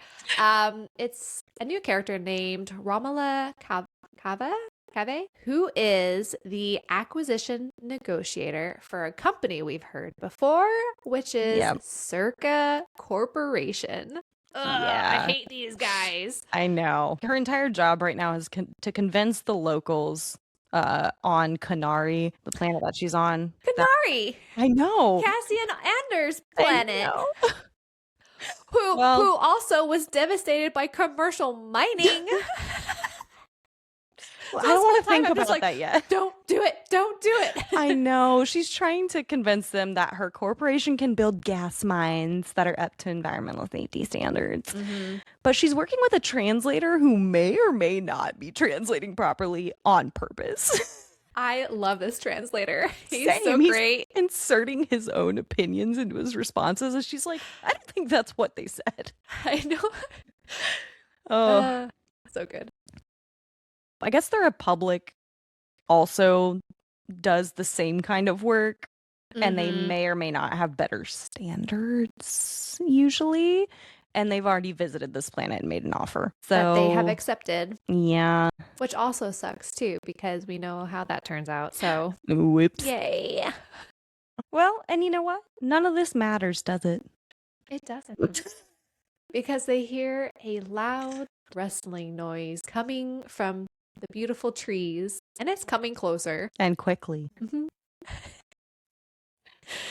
It's a new character named Romala Cave, who is the acquisition negotiator for a company we've heard before, which is Yep. Circa Corporation. Ugh, Yeah. I hate these guys. I know. Her entire job right now is to convince the locals on Canary, the planet that she's on. Canary, I know. Cassian Anders' I planet. know. Who also was devastated by commercial mining. I don't want to think about that yet. Don't do it. Don't do it. I know. She's trying to convince them that her corporation can build gas mines that are up to environmental safety standards. Mm-hmm. But she's working with a translator who may or may not be translating properly on purpose. I love this translator. He's Same. so great. He's inserting his own opinions into his responses. And she's like, I don't think that's what they said. I know. Oh, so good. I guess the Republic also does the same kind of work, and they may or may not have better standards usually. And they've already visited this planet and made an offer. So that they have accepted. Yeah. Which also sucks too, because we know how that turns out. So whoops. Yay. Well, and you know what? None of this matters, does it? It doesn't. Because they hear a loud rustling noise coming from the beautiful trees, and it's coming closer. And quickly. Mm-hmm.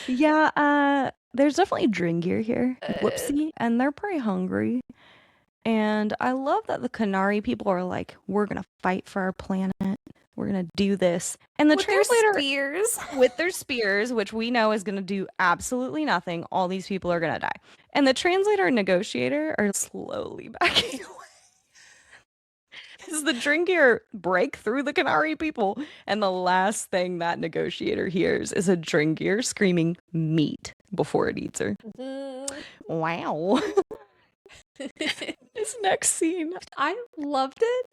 Yeah, there's definitely Dringir here. Whoopsie. And they're pretty hungry. And I love that the Canary people are like, we're going to fight for our planet. We're going to do this. And the translator... With their spears, which we know is going to do absolutely nothing. All these people are going to die. And the translator and negotiator are slowly backing away. As the Dringir break through the Canary people, and the last thing that negotiator hears is a Dringir screaming meat before it eats her. Wow. This next scene, I loved it.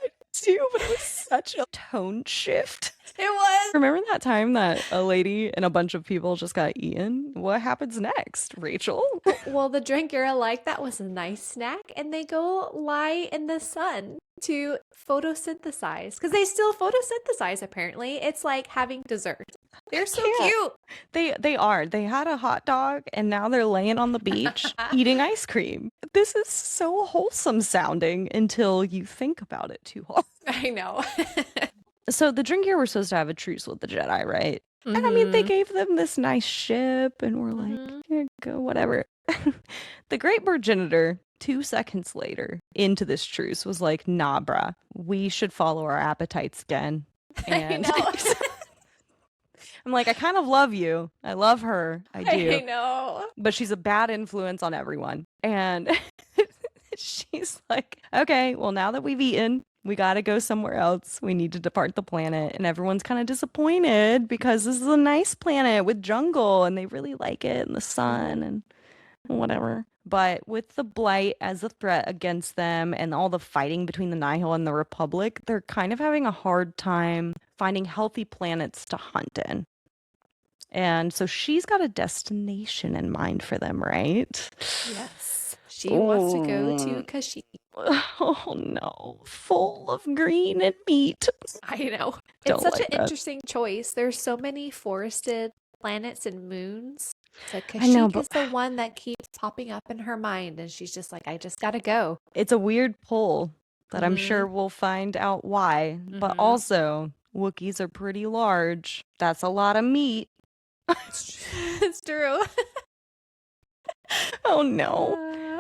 I too, but it was such a tone shift. It was. Remember that time that a lady and a bunch of people just got eaten? What happens next, Rachel? Well, the Dringir are like, that was a nice snack, and they go lie in the sun to photosynthesize, because they still photosynthesize. Apparently, it's like having dessert. They're so cute. They are. They had a hot dog, and now they're laying on the beach eating ice cream. This is so wholesome sounding until you think about it too hard. I know. So the Dringir were supposed to have a truce with the Jedi, right? And I mean, they gave them this nice ship, and we're like, here you go, whatever. The Great Progenitor, 2 seconds later into this truce, was like, nah, bruh, we should follow our appetites again. And I know. I'm like, I kind of love you. I love her. I do. I know. But she's a bad influence on everyone. And she's like, okay, well, now that we've eaten, we got to go somewhere else. We need to depart the planet. And everyone's kind of disappointed because this is a nice planet with jungle and they really like it and the sun and whatever. But with the blight as a threat against them and all the fighting between the Nihil and the Republic, they're kind of having a hard time finding healthy planets to hunt in. And so she's got a destination in mind for them, right? Yes. She wants to go to Kashyyyk. Oh no, full of green and meat. I know. It's Don't such like an that. interesting choice. There's so many forested planets and moons. So I know, Kashyyyk but is the one that keeps popping up in her mind, and she's just like, I just gotta go. it's a weird pull that I'm Mm-hmm. sure we'll find out why. But Mm-hmm. also, Wookiees are pretty large. That's a lot of meat. It's true. Oh no.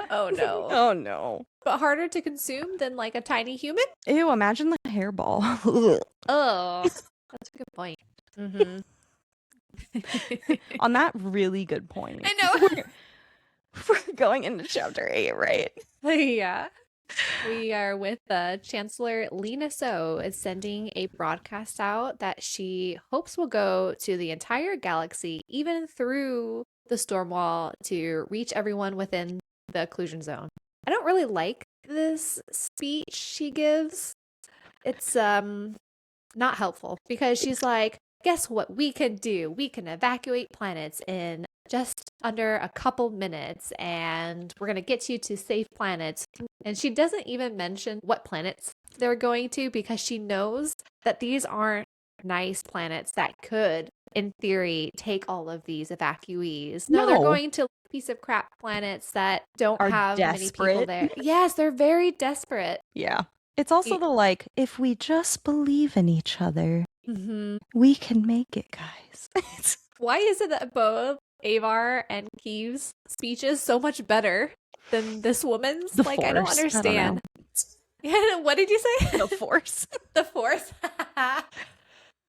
Oh no. Oh no. But harder to consume than like a tiny human? Ew, imagine the hairball. Oh, that's a good point. Mm-hmm. On that really good point. I know. We're going into chapter 8, right? Yeah. We are with Chancellor Lena So is sending a broadcast out that she hopes will go to the entire galaxy, even through the storm wall, to reach everyone within the occlusion zone. I don't really like this speech she gives. It's not helpful because she's like, guess what we can do? We can evacuate planets in just under a couple minutes, and we're going to get you to safe planets. And she doesn't even mention what planets they're going to because she knows that these aren't nice planets that could, in theory, take all of these evacuees. No, they're No. going to piece of crap planets that don't Are have many people desperate. there. Yes, they're very desperate. Yeah. It's also the like, if we just believe in each other, Mm-hmm. we can make it, guys. Why is it that both Avar and Keeve's speeches so much better than this woman's? The Like, I don't Force. understand. Yeah, what did you say? The Force. The Force.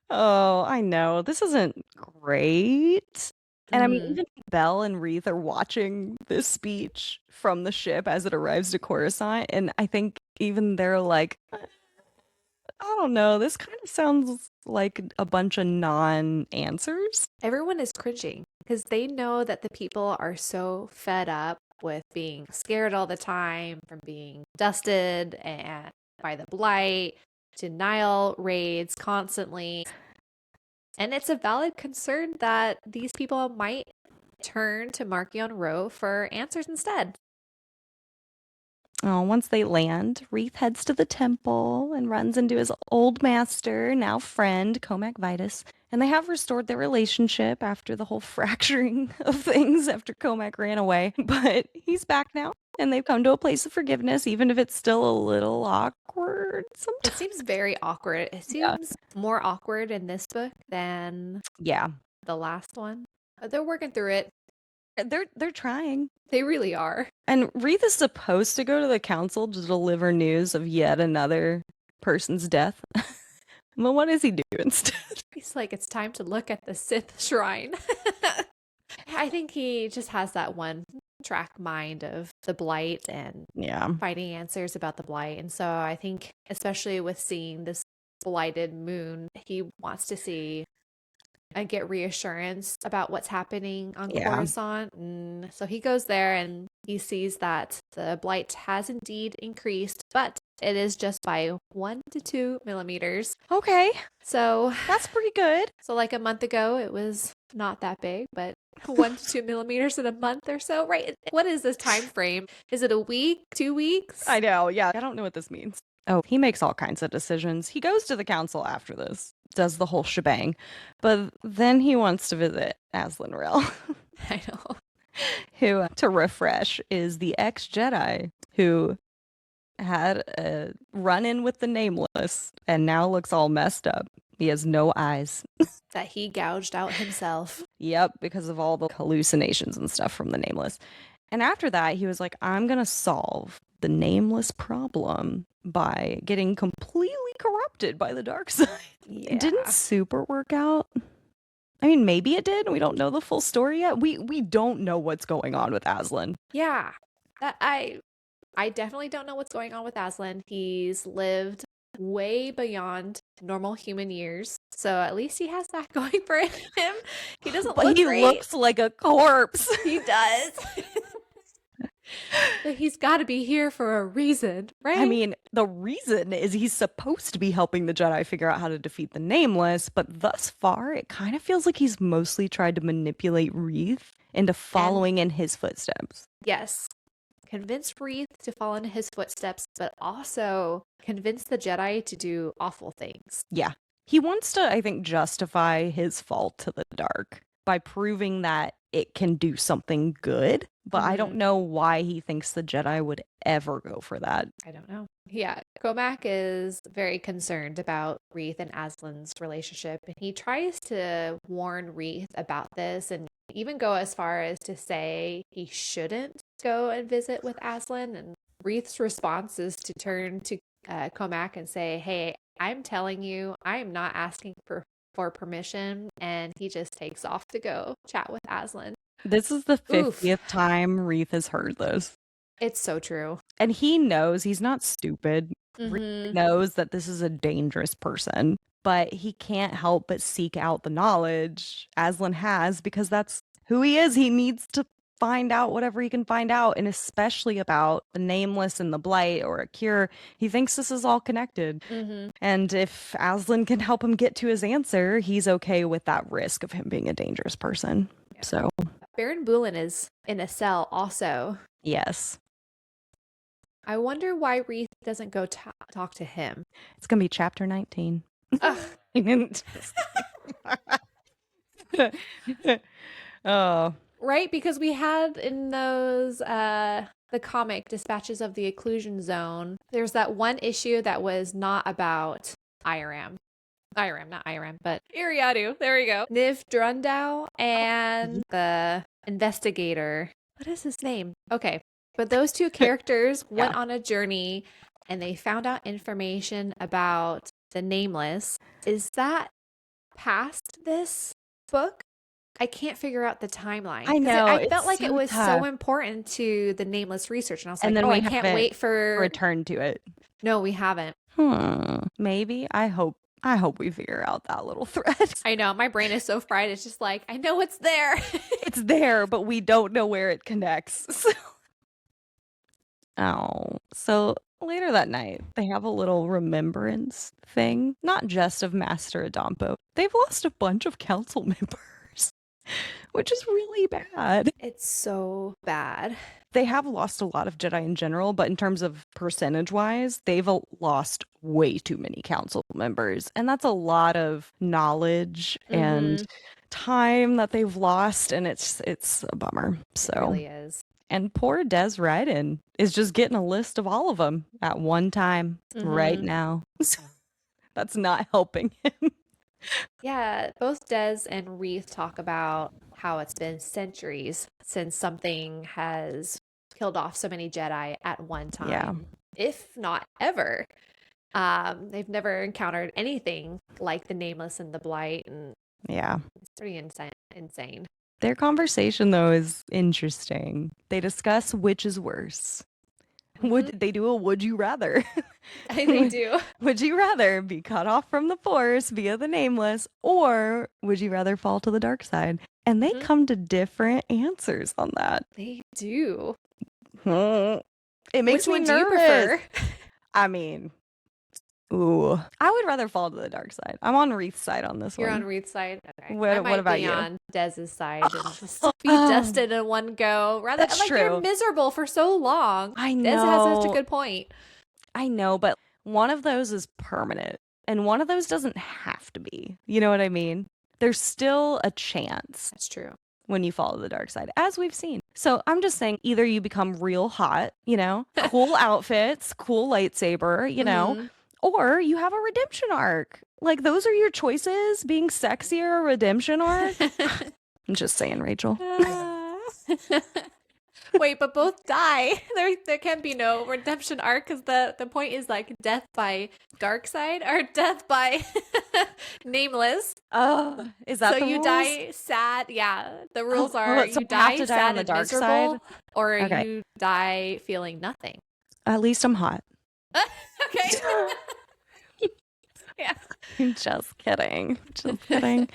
Oh, I know. This isn't great. And I mean, Mm. even Belle and Reath are watching this speech from the ship as it arrives to Coruscant. And I think even they're like, I don't know, this kind of sounds like a bunch of non-answers. Everyone is cringing because they know that the people are so fed up with being scared all the time, from being dusted and by the blight, denial raids constantly. And it's a valid concern that these people might turn to Marchion Row for answers instead. Oh, once they land, Reath heads to the temple and runs into his old master, now friend, Comac Vitus. And they have restored their relationship after the whole fracturing of things after Comac ran away. But he's back now, and they've come to a place of forgiveness, even if it's still a little awkward sometimes. It seems very awkward. It seems more awkward in this book than the last one. But they're working through it. They're trying. They really are. And Reath is supposed to go to the council to deliver news of yet another person's death. Well, what does he do instead? He's like, it's time to look at the Sith shrine. I think he just has that one track mind of the blight and finding answers about the blight. And so I think, especially with seeing this blighted moon, he wants to see and get reassurance about what's happening on Coruscant. And so he goes there and he sees that the blight has indeed increased, but it is just by 1 to 2 millimeters. Okay. So that's pretty good. So like a month ago, it was not that big, but 1 to 2 millimeters in a month or so, right? What is this time frame? Is it a week, 2 weeks? I know. Yeah. I don't know what this means. Oh, he makes all kinds of decisions. He goes to the council after this, does the whole shebang, but then he wants to visit Azlin Rell. I know. Who, to refresh, is the ex-Jedi who had a run-in with the Nameless and now looks all messed up. He has no eyes. That he gouged out himself. Yep, because of all the hallucinations and stuff from the Nameless. And after that, he was like, I'm going to solve the Nameless problem by getting completely corrupted by the dark side. Yeah. It didn't super work out. I mean, maybe it did. We don't know the full story yet. We don't know what's going on with Azlin. Yeah. I definitely don't know what's going on with Azlin. He's lived way beyond normal human years. So at least he has that going for him. He doesn't look great. He looks like a corpse. He does. But he's got to be here for a reason, right? I mean, the reason is he's supposed to be helping the Jedi figure out how to defeat the Nameless, but thus far, it kind of feels like he's mostly tried to manipulate Reath into following in his footsteps. Yes. Convince Reath to follow in his footsteps, but also convince the Jedi to do awful things. Yeah. He wants to, I think, justify his fault to the dark by proving that it can do something good, but I don't know why he thinks the Jedi would ever go for that. I don't know. Yeah, Comac is very concerned about Reath and Azlin's relationship, and he tries to warn Reath about this and even go as far as to say he shouldn't go and visit with Azlin. And Reath's response is to turn to Comac and say, "Hey, I'm telling you, I am not asking for permission," and he just takes off to go chat with Azlin. This is the 50th time Reath has heard this. It's so true. And he knows he's not stupid. Reath knows that this is a dangerous person, but he can't help but seek out the knowledge Azlin has because that's who he is. He needs to find out whatever he can find out, and especially about the Nameless and the Blight or a cure. He thinks this is all connected. And if Azlin can help him get to his answer, he's okay with that risk of him being a dangerous person. Yeah. So Baron Bulin is in a cell also. Yes. I wonder why Reath doesn't go talk to him. It's going to be chapter 19. Oh. Right, because we had in those the comic Dispatches of the Occlusion Zone, there's that one issue that was not about Iram, not Iram, but Iriadu. There we go. Niv Drundau and the investigator. What is his name? Okay. But those two characters went on a journey and they found out information about the Nameless. Is that past this book? I can't figure out the timeline. I know. I felt like it was so important to the Nameless research. And I was like, I can't wait for return to it. No, we haven't. Maybe. I hope we figure out that little thread. I know. My brain is so fried. It's just like, I know it's there. It's there, but we don't know where it connects. So later that night, they have a little remembrance thing, not just of Master Adampo. They've lost a bunch of council members, which is really bad. It's so bad. They have lost a lot of Jedi in general, but in terms of percentage-wise, they've lost way too many council members. And that's a lot of knowledge and time that they've lost, and it's a bummer. So it really is. And poor Des Ryden is just getting a list of all of them at one time right now. So that's not helping him. Yeah, both Des and Reath talk about how it's been centuries since something has killed off so many Jedi at one time, if not ever. They've never encountered anything like the Nameless and the Blight, and it's pretty insane. Their conversation, though, is interesting. They discuss which is worse. Would they do a would you rather? They do. Would you rather be cut off from the Force via the Nameless, or would you rather fall to the dark side? And they come to different answers on that. They do. It makes me nervous. Do you prefer? I mean, ooh, I would rather fall to the dark side. I'm on Reath's side on this You're one. on Reath's side? Okay. What about be you? On Dez's side and just be dusted in one go. Rather, That's like, true. you're miserable for so long. I know. Dez has such a good point. I know, but one of those is permanent, and one of those doesn't have to be. You know what I mean? There's still a chance. That's true. When you follow the dark side, as we've seen. So I'm just saying, either you become real hot, cool outfits, cool lightsaber, or you have a redemption arc. Like, those are your choices, being sexy or a redemption arc. I'm just saying, Rachel. Wait, but both die. There can be no redemption arc, because the point is like death by dark side or death by Nameless. Oh, is that so the you rules? Die sad? Yeah, the rules are so you die sad on the and dark miserable, side, or you die feeling nothing. At least I'm hot. Okay. Yeah. Just kidding. Just kidding.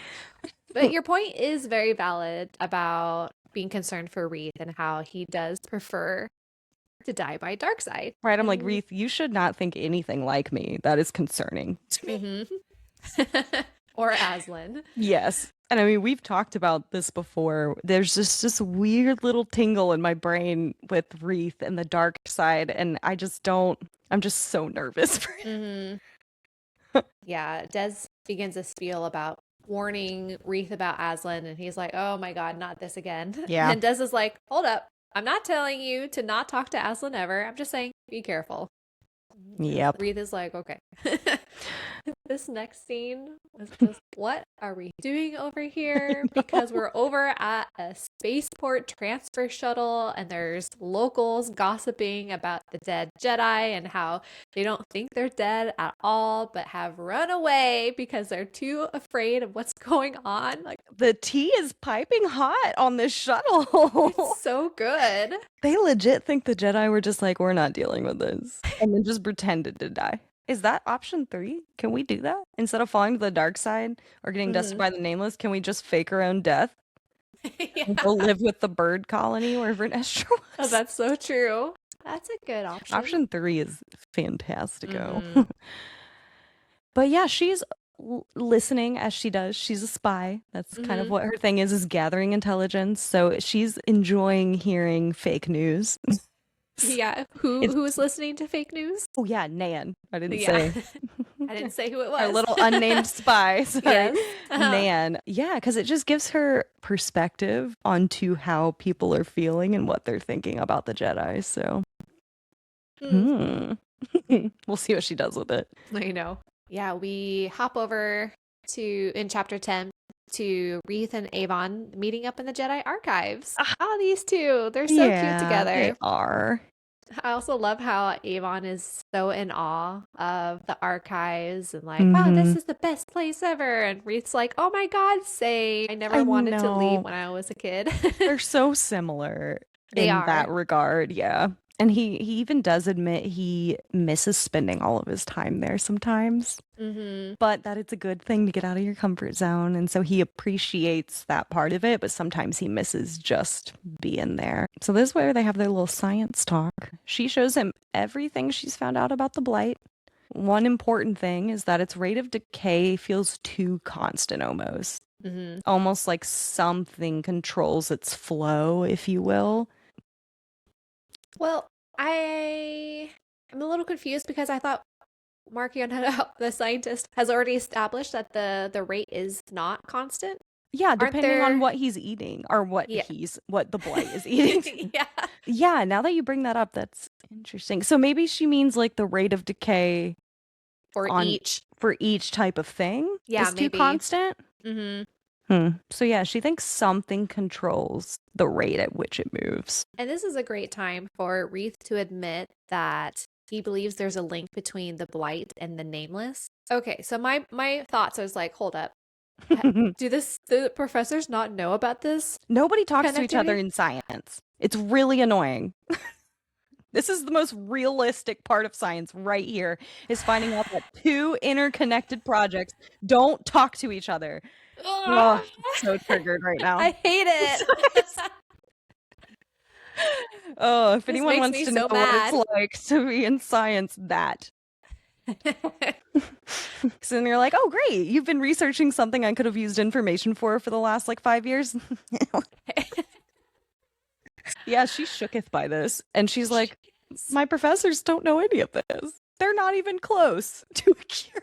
But your point is very valid about being concerned for Reath and how he does prefer to die by dark side. Right, I'm like, Reath, you should not think anything like me. That is concerning to me. Or Azlin. Yes. And I mean, we've talked about this before. There's just this weird little tingle in my brain with Reath and the dark side, and I'm just so nervous for him. Yeah, Des begins a spiel about warning Reath about Azlin, and he's like, oh my God, not this again. Yeah. And Des is like, hold up. I'm not telling you to not talk to Azlin ever. I'm just saying, be careful. Yep. Reath is like, okay. This next scene was just, what are we doing over here? Because we're over at a spaceport transfer shuttle, and there's locals gossiping about the dead Jedi and how they don't think they're dead at all, but have run away because they're too afraid of what's going on. Like, the tea is piping hot on this shuttle. it's so good. They legit think the Jedi were just like, we're not dealing with this, and then just pretended to die. Is that option 3? Can we do that? Instead of falling to the dark side or getting dusted by the Nameless, can we just fake our own death? And go live with the bird colony wherever Nestor was? Oh, that's so true. That's a good option. Option 3 is fantastico. But yeah, she's listening as she does. She's a spy. That's kind of what her thing is gathering intelligence. So she's enjoying hearing fake news. Yeah, who is listening to fake news? Oh yeah, Nan. I didn't say. I didn't say who it was. Our little unnamed spy. Sorry. Yes. Nan. Yeah, because it just gives her perspective onto how people are feeling and what they're thinking about the Jedi. So we'll see what she does with it. I know. Yeah, we hop over to, in chapter 10, to Reath and Avon meeting up in the Jedi archives. Oh, these two. They're so cute together. They are. I also love how Avon is so in awe of the archives and like, wow, this is the best place ever. And Reath's like, oh my God, same. I never wanted to leave when I was a kid. They're so similar in that regard, yeah. And he even does admit he misses spending all of his time there sometimes, but that it's a good thing to get out of your comfort zone. And so he appreciates that part of it, but sometimes he misses just being there. So this is where they have their little science talk. She shows him everything she's found out about the blight. One important thing is that its rate of decay feels too constant almost. Almost like something controls its flow, if you will. Well, I'm a little confused because I thought Markion, the scientist, has already established that the rate is not constant. Yeah, depending on what he's eating or what the blight is eating. Yeah, now that you bring that up, that's interesting. So maybe she means like the rate of decay for each type of thing is maybe too constant. So yeah, she thinks something controls the rate at which it moves. And this is a great time for Reath to admit that he believes there's a link between the blight and the nameless. Okay, so my thoughts was like, hold up. Do the professors not know about this? Nobody talks to each other in science. It's really annoying. This is the most realistic part of science right here, is finding out that 2 interconnected projects don't talk to each other. Oh, I'm so triggered right now. I hate it. Oh, if anyone wants to know what it's like to be in science, that. So then you're like, oh, great. You've been researching something I could have used information for the last like 5 years. Yeah, she shooketh by this. And she's like, my professors don't know any of this. They're not even close to a cure.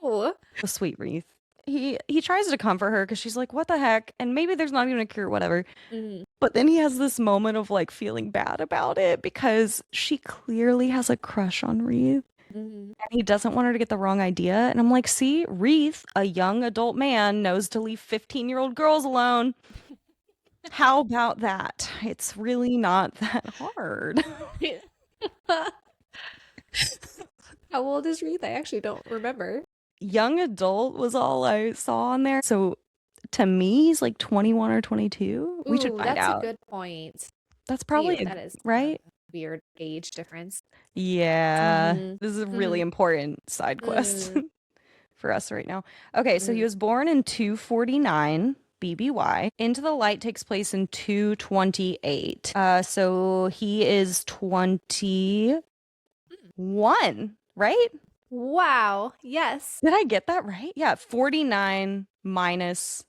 Oh, sweet Reath. He tries to comfort her because she's like, what the heck? And maybe there's not even a cure, whatever. But then he has this moment of like feeling bad about it because she clearly has a crush on Reath. And he doesn't want her to get the wrong idea. And I'm like, see, Reath, a young adult man, knows to leave 15-year-old girls alone. How about that? It's really not that hard. How old is Reath? I actually don't remember. Young adult was all I saw on there. So to me, he's like 21 or 22. We should find out. That's a good point. That's probably that is right. Weird age difference. Yeah. This is a really important side quest for us right now. Okay, so he was born in 249. BBY. Into the Light takes place in 228. So he is 21, right? Wow. Yes. Did I get that right? Yeah, 49 minus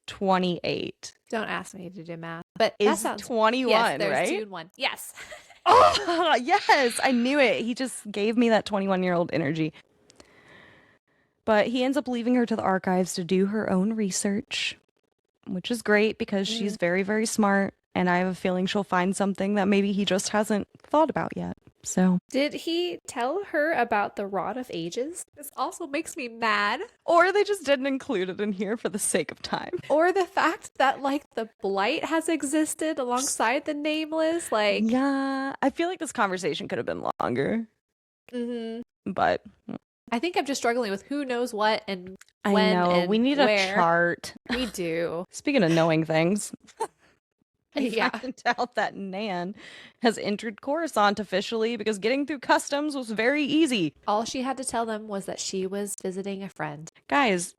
28 Don't ask me to do math, but that is sounds 21, yes, there's right? June 1. Yes. Oh, yes, I knew it. He just gave me that 21-year-old energy. But he ends up leaving her to the archives to do her own research, which is great because she's very, very smart. And I have a feeling she'll find something that maybe he just hasn't thought about yet. So, Did he tell her about the Rod of Ages? This also makes me mad. or they just didn't include it in here for the sake of time. Or the fact that, like, the blight has existed alongside the nameless. Like, Yeah, I feel like this conversation could have been longer. But I think I'm just struggling with who knows what and I when know and we need where. a chart. We do. Speaking of knowing things, we Yeah. find out that Nan has entered Coruscant officially because getting through customs was very easy. All she had to tell them was that she was visiting a friend. Guys,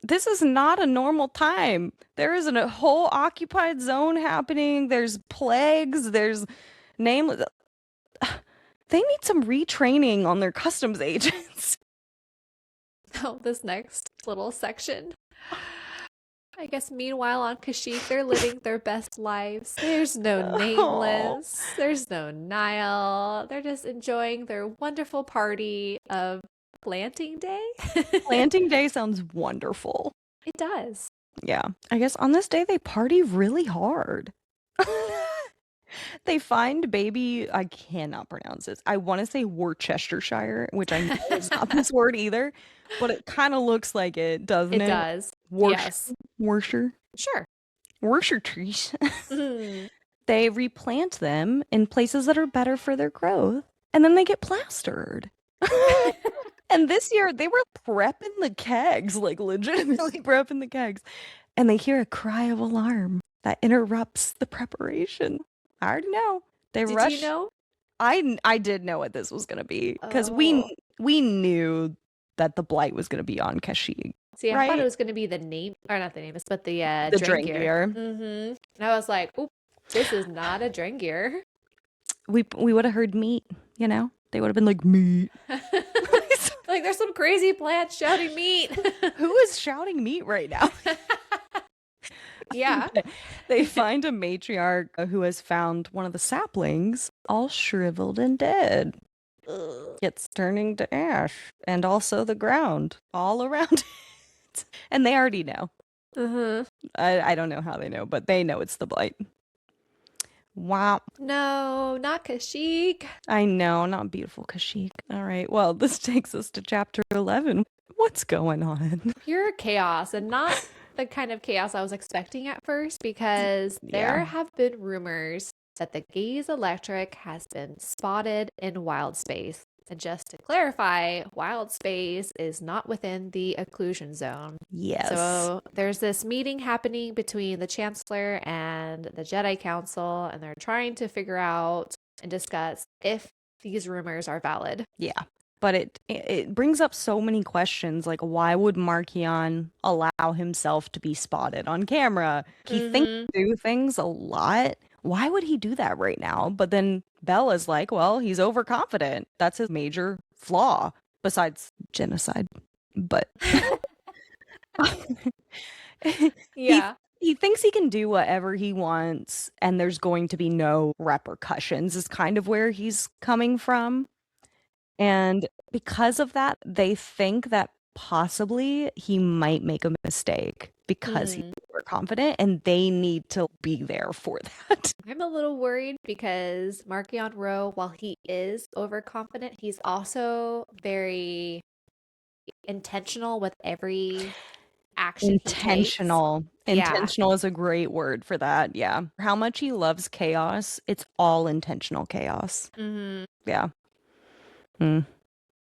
this is not a normal time. There is a whole occupied zone happening. There's plagues. There's nameless. They need some retraining on their customs agents. Oh, this next little section. I guess meanwhile on Kashyyyk, they're living their best lives. There's no nameless. There's no Nile. They're just enjoying their wonderful party of planting day. Planting day sounds wonderful. It does. Yeah. I guess on this day they party really hard. They find baby, I cannot pronounce this. I want to say Worcestershire, which I know is not this word either, but it kind of looks like it, doesn't it? It does. Yes. Worcester. Sure. Worcester trees. They replant them in places that are better for their growth, and then they get plastered. And this year they were prepping the kegs, like legitimately prepping the kegs, and they hear a cry of alarm that interrupts the preparation. I already know. They rush. Did you know? I did know what this was going to be because we knew that the blight was going to be on Kashyyyk. See, I right? thought it was going to be the name, or not the name, but the drain gear. And I was like, "Oop, this is not a drain gear." We would have heard meat, you know? They would have been like, meat. Like, there's some crazy plant shouting meat. Who is shouting meat right now? Yeah. They find a matriarch who has found one of the saplings all shriveled and dead. It's turning to ash, and also the ground all around it. And they already know. I don't know how they know, but they know it's the blight. Wow. No, not Kashyyyk. I know, not beautiful Kashyyyk. All right, well, this takes us to chapter 11. What's going on? Pure chaos, and not the kind of chaos I was expecting at first, because there have been rumors that the Gaze Electric has been spotted in wild space. And just to clarify, wild space is not within the occlusion zone. Yes. So there's this meeting happening between the Chancellor and the Jedi Council, and they're trying to figure out and discuss if these rumors are valid. Yeah. But it brings up so many questions, like why would Markion allow himself to be spotted on camera? He thinks through things a lot. Why would he do that right now? But then Bella's like, well, he's overconfident. That's his major flaw, besides genocide. But Yeah. He thinks he can do whatever he wants, and there's going to be no repercussions, is kind of where he's coming from. And because of that, they think that possibly he might make a mistake because he's overconfident, and they need to be there for that. I'm a little worried because Markion Rowe, while he is overconfident, he's also very intentional with every action. Intentional. Intentional is a great word for that. Yeah. How much he loves chaos, it's all intentional chaos. Yeah.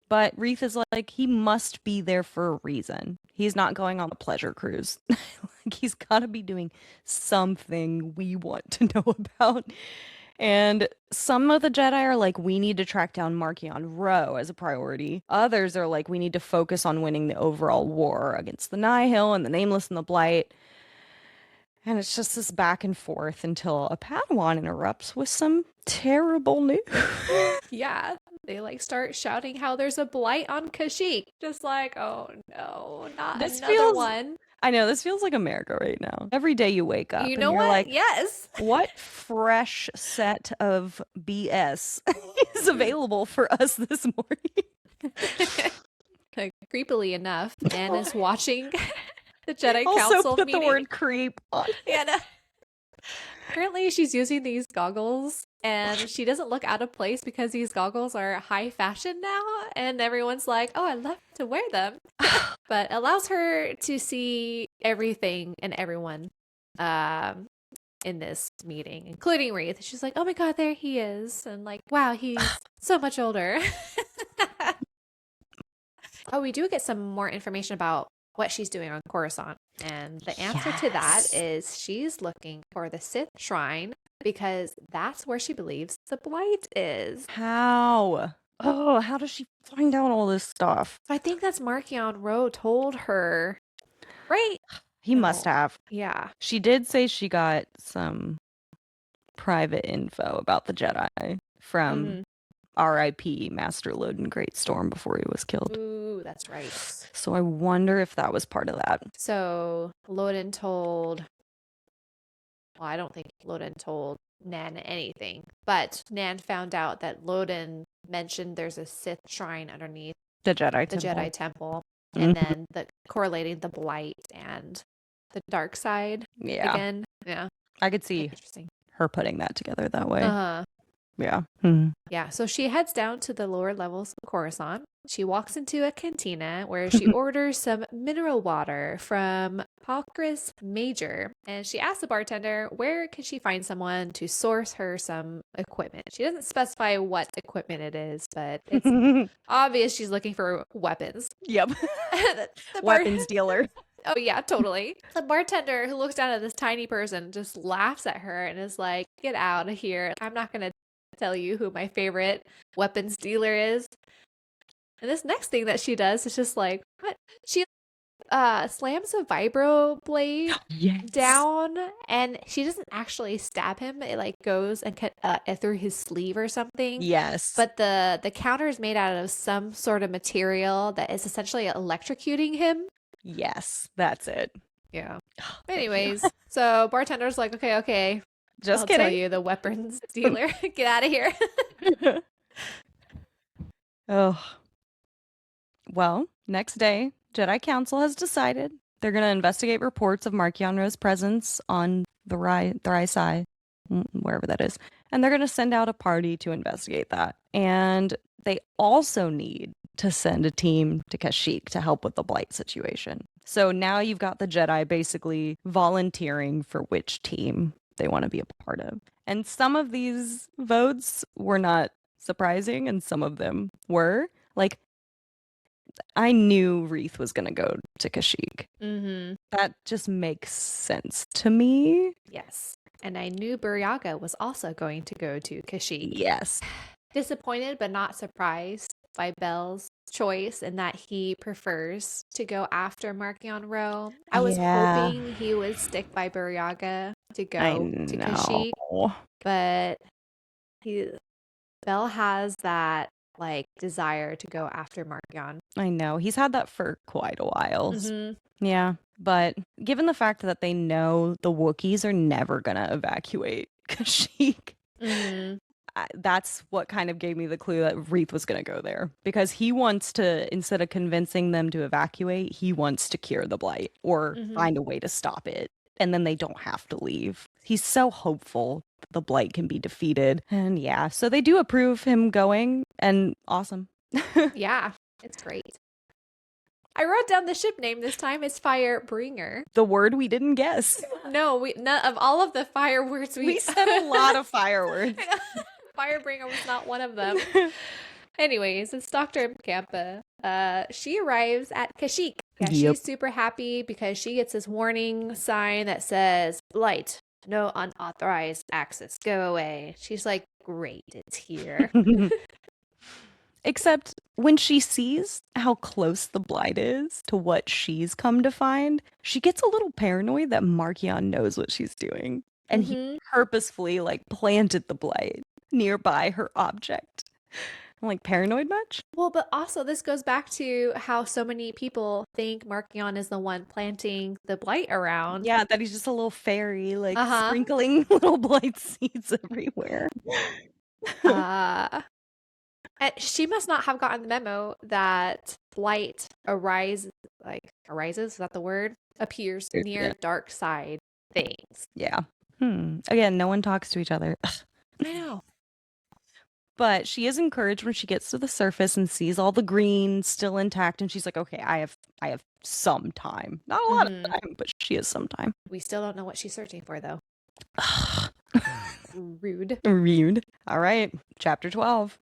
But Reath is like, he must be there for a reason. He's not going on a pleasure cruise. Like, he's got to be doing something we want to know about. And some of the Jedi are like, we need to track down Markion Ro as a priority. Others are like, we need to focus on winning the overall war against the Nihil and the Nameless and the Blight. And it's just this back and forth until a Padawan interrupts with some terrible news. Yeah, they like start shouting how there's a blight on Kashyyyk. Just like, oh no, not another one. I know, this feels like America right now. Every day you wake up You and know you're what? like, Yes. what fresh set of BS is available for us this morning? Like, creepily enough, Nan is watching the Jedi Also Council put meeting. the word creep on. Yeah, no. Apparently, she's using these goggles, and she doesn't look out of place because these goggles are high fashion now, and everyone's like, "Oh, I'd love to wear them," but allows her to see everything and everyone, in this meeting, including Reath. She's like, "Oh my god, there he is," and like, "Wow, he's so much older." Oh, we do get some more information about what she's doing on Coruscant. And the answer to that is she's looking for the Sith shrine because that's where she believes the blight is. How? Oh, how does she find out all this stuff? I think that's Markion Ro told her, right? He must have. Yeah. She did say she got some private info about the Jedi from R.I.P. Master Loden Greatstorm before he was killed. Ooh, that's right. So I wonder if that was part of that. So Loden told... Well, I don't think Loden told Nan anything, but Nan found out that Loden mentioned there's a Sith shrine underneath the Jedi Temple, and then correlating the blight and the dark side again. Yeah, I could see her putting that together that way. Yeah. Yeah, so she heads down to the lower levels of Coruscant. She walks into a cantina where she orders some mineral water from Palkris Major, and she asks the bartender where can she find someone to source her some equipment. She doesn't specify what equipment it is, but it's obvious she's looking for weapons. Yep. Weapons dealer. Oh, yeah, totally. The bartender, who looks down at this tiny person, just laughs at her and is like, "Get out of here. I'm not going to tell you who my favorite weapons dealer is." And this next thing that she does is just like, what? She slams a vibro blade down, and she doesn't actually stab him. It like goes and through his sleeve or something. Yes. But the counter is made out of some sort of material that is essentially electrocuting him. Yes, that's it. Yeah. Anyways, so bartender's like, okay. Just I'll kidding. tell you, the weapons dealer. Get out of here. Oh. Well, next day, Jedi Council has decided they're going to investigate reports of Markion Ro's presence on the Rhysai, wherever that is. And they're going to send out a party to investigate that. And they also need to send a team to Kashyyyk to help with the blight situation. So now you've got the Jedi basically volunteering for which team they want to be a part of. And some of these votes were not surprising, and some of them were. Like, I knew Reath was going to go to Kashyyyk. That just makes sense to me. Yes. And I knew Buryaga was also going to go to Kashyyyk. Yes. Disappointed but not surprised by Bell's choice in that he prefers to go after Markion Ro. I was hoping he would stick by Buryaga to go to Kashyyyk, but Bell has that like desire to go after Markion. I know. He's had that for quite a while. Yeah. But given the fact that they know the Wookiees are never going to evacuate Kashyyyk, that's what kind of gave me the clue that Reath was going to go there. Because he wants to, instead of convincing them to evacuate, he wants to cure the blight or find a way to stop it. And then they don't have to leave. He's so hopeful that the blight can be defeated. And yeah, so they do approve him going, and awesome. Yeah, it's great. I wrote down the ship name this time. It's Firebringer. The word we didn't guess. No, none of all of the fire words we said a lot of fire words. Firebringer was not one of them. Anyways, it's Dr. Campa. She arrives at Kashyyyk. Yeah, she's super happy because she gets this warning sign that says blight No unauthorized access. Go away. She's like, great, it's here. Except when she sees how close the blight is to what she's come to find, she gets a little paranoid that Markion knows what she's doing. And he purposefully, like, planted the blight nearby her object. I'm like, paranoid much? Well, but also this goes back to how so many people think Markion is the one planting the blight around. Yeah, that he's just a little fairy, like, Uh-huh. sprinkling little blight seeds everywhere. And she must not have gotten the memo that blight arises, is that the word? Appears near dark side things. Yeah. Again, no one talks to each other. I know. But she is encouraged when she gets to the surface and sees all the green still intact, and she's like, okay, I have some time. Not a lot of time, but she has some time. We still don't know what she's searching for, though. Rude. All right, chapter 12.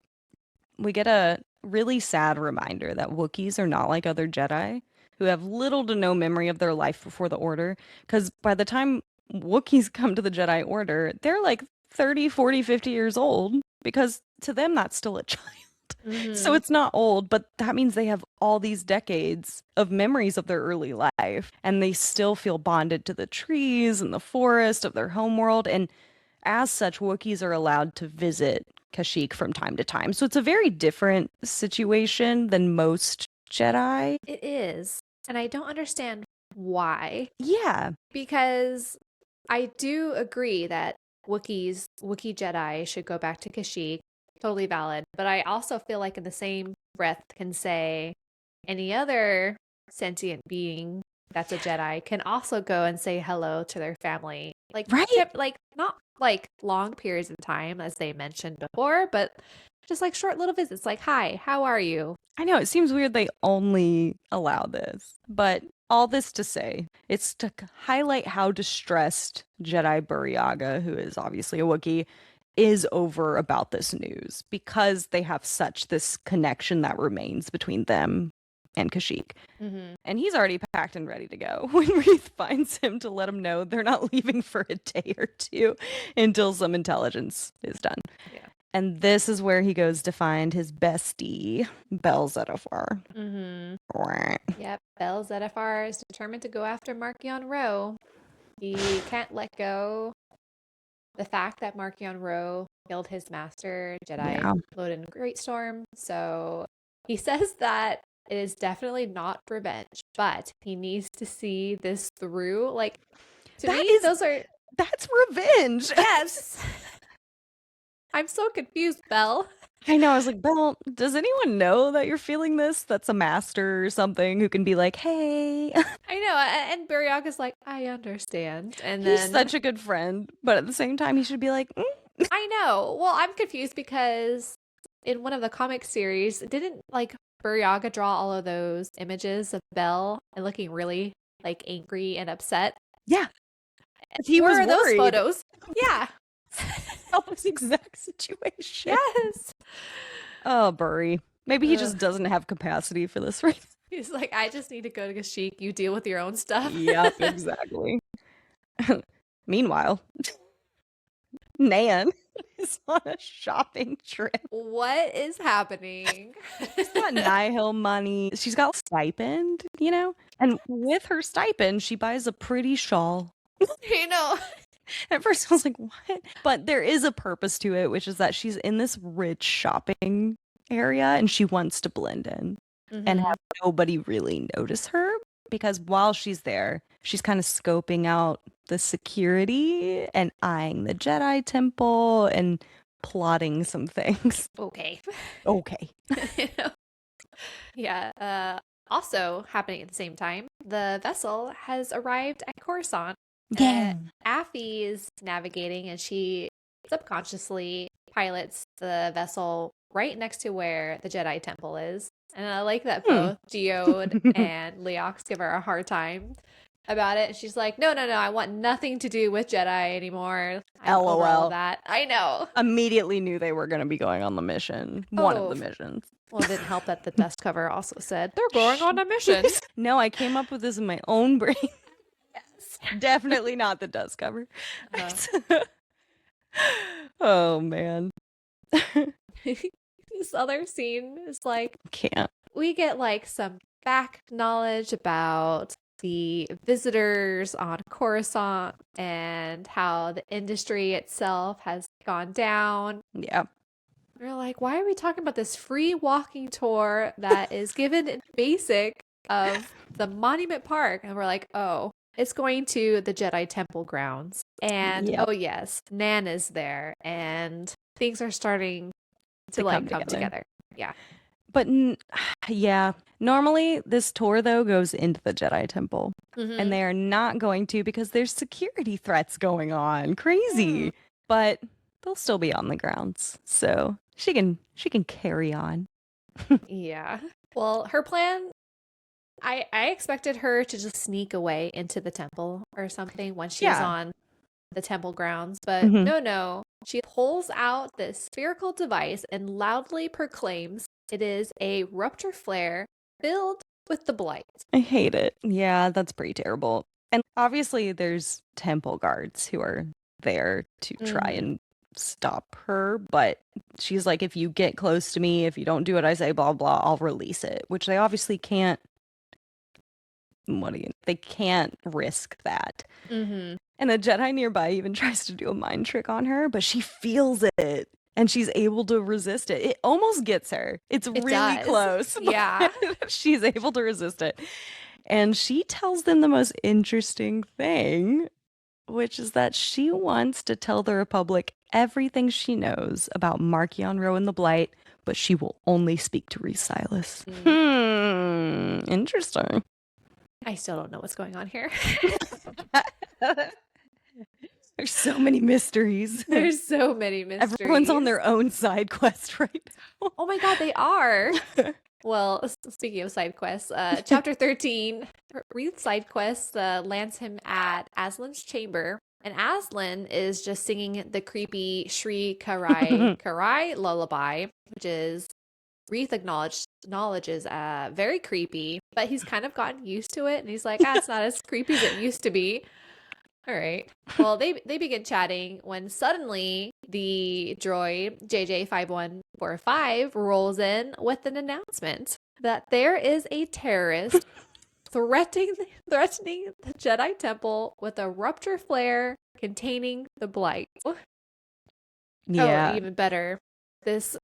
We get a really sad reminder that Wookiees are not like other Jedi who have little to no memory of their life before the Order, because by the time Wookiees come to the Jedi Order, they're like 30, 40, 50 years old, because to them that's still a child. So it's not old, but that means they have all these decades of memories of their early life, and they still feel bonded to the trees and the forest of their homeworld, and as such, Wookiees are allowed to visit Kashyyyk from time to time. So it's a very different situation than most Jedi. It is. And I don't understand why. Yeah. Because I do agree that Wookiee Jedi should go back to Kashyyyk. Totally valid. But I also feel like in the same breath can say any other sentient being that's a Jedi can also go and say hello to their family. Like, right? Not like long periods of time, as they mentioned before, but just like short little visits, like, hi, how are you? I know, it seems weird they only allow this, but all this to say, it's to highlight how distressed Jedi Burryaga, who is obviously a Wookiee, is over about this news, because they have such this connection that remains between them and Kashyyyk. And he's already packed and ready to go when Reath finds him to let him know they're not leaving for a day or two until some intelligence is done. Yeah. And this is where he goes to find his bestie, Bel Zettifar. Yep, Bel Zettifar is determined to go after Markion Ro. He can't let go the fact that Markion Ro killed his master, Jedi Loden Greatstorm. So he says that it is definitely not revenge, but he needs to see this through. Like, to me, that's revenge. Yes. I'm so confused, Bel. I know. I was like, Bel, does anyone know that you're feeling this? That's a master or something who can be like, hey. I know. And Buryaga's like, I understand. And he's such a good friend, but at the same time, he should be like, I know. Well, I'm confused because in one of the comic series, didn't like Burryaga draw all of those images of Bel and looking really like angry and upset? Yeah. He was worried. Those photos? Yeah. This exact situation. Yes. Oh, Burry. Maybe he just doesn't have capacity for this right now. He's like, I just need to go to Kashyyyk. You deal with your own stuff. Yep, exactly. Meanwhile, Nan is on a shopping trip. What is happening? She's got Nihil money. She's got a stipend, you know? And with her stipend, she buys a pretty shawl. You know. At first I was like, what? But there is a purpose to it, which is that she's in this rich shopping area and she wants to blend in and have nobody really notice her, because while she's there, she's kind of scoping out the security and eyeing the Jedi temple and plotting some things. Okay. You know? Yeah. Also happening at the same time, the vessel has arrived at Coruscant. Yeah. Affy is navigating and she subconsciously pilots the vessel right next to where the Jedi temple is. And I like that both Geode and Leox give her a hard time about it. She's like, no, I want nothing to do with Jedi anymore. LOL. All that. I know. Immediately knew they were going to be going on the mission. One of the missions. Well, it didn't help that the dust cover also said they're going on a mission. No, I came up with this in my own brain. Yes. Definitely not the dust cover. Oh, man. This other scene is like, Can't. we get like some back knowledge about the visitors on Coruscant and how the industry itself has gone down. Yeah. We're like, why are we talking about this free walking tour that is given in basic of the Monument Park? And we're like, oh, it's going to the Jedi Temple grounds. And Yep. oh yes, Nan is there. And things are starting to like come together. Yeah. But yeah, normally this tour though goes into the Jedi Temple, and they are not going to because there's security threats going on. Crazy. But they'll still be on the grounds. So she can carry on. Yeah. Well, her plan, I expected her to just sneak away into the temple or something when she's on the temple grounds, but no. She pulls out this spherical device and loudly proclaims it is a rupture flare filled with the blight. I hate it. Yeah, that's pretty terrible. And obviously there's temple guards who are there to try and stop her, but she's like, if you get close to me, if you don't do what I say, blah blah, I'll release it, which they obviously can't. They can't risk that. And a Jedi nearby even tries to do a mind trick on her, but she feels it and she's able to resist it. It almost gets her. It's really close. Yeah. She's able to resist it. And she tells them the most interesting thing, which is that she wants to tell the Republic everything she knows about Marchion Ro and the Blight, but she will only speak to Reath Silas. Interesting. I still don't know what's going on here. There's so many mysteries. There's so many mysteries. Everyone's on their own side quest right now. Oh my god, they are. Well, speaking of side quests, chapter 13, Reath's side quest lands him at Azlin's chamber, and Azlin is just singing the creepy Shri Karai lullaby, which is Reath acknowledges very creepy, but he's kind of gotten used to it, and he's like, it's not as creepy as it used to be. All right. Well, they begin chatting when suddenly the droid JJ5145 rolls in with an announcement that there is a terrorist threatening the Jedi Temple with a rupture flare containing the blight. Yeah. Oh, even better. This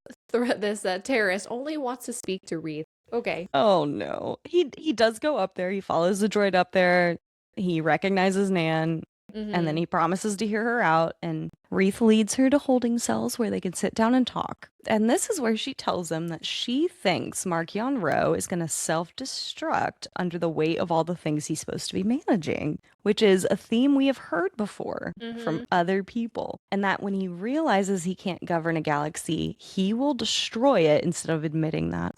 terrorist only wants to speak to Reath. Okay. Oh no. He does go up there. He follows the droid up there. He recognizes Nan. And then he promises to hear her out, and Reath leads her to holding cells where they can sit down and talk. And this is where she tells him that she thinks Marchion Ro is going to self-destruct under the weight of all the things he's supposed to be managing, which is a theme we have heard before from other people. And that when he realizes he can't govern a galaxy, he will destroy it instead of admitting that.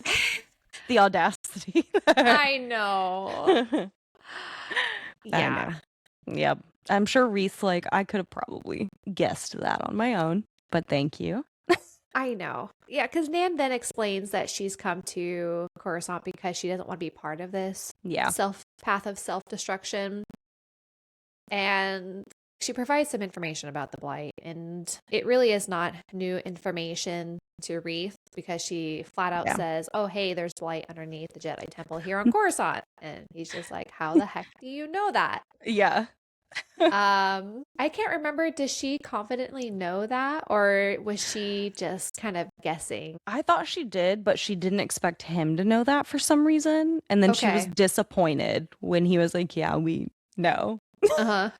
The audacity. I know. Yeah. I know. Yep. I'm sure Reath's like, I could have probably guessed that on my own, but thank you. I know. Yeah, because Nan then explains that she's come to Coruscant because she doesn't want to be part of this path of self-destruction. And she provides some information about the blight, and it really is not new information to Reath because she flat out says, oh, hey, there's blight underneath the Jedi Temple here on Coruscant. And he's just like, how the heck do you know that? Yeah. I can't remember. Does she confidently know that, or was she just kind of guessing? I thought she did, but she didn't expect him to know that for some reason. And then she was disappointed when he was like, yeah, we know. And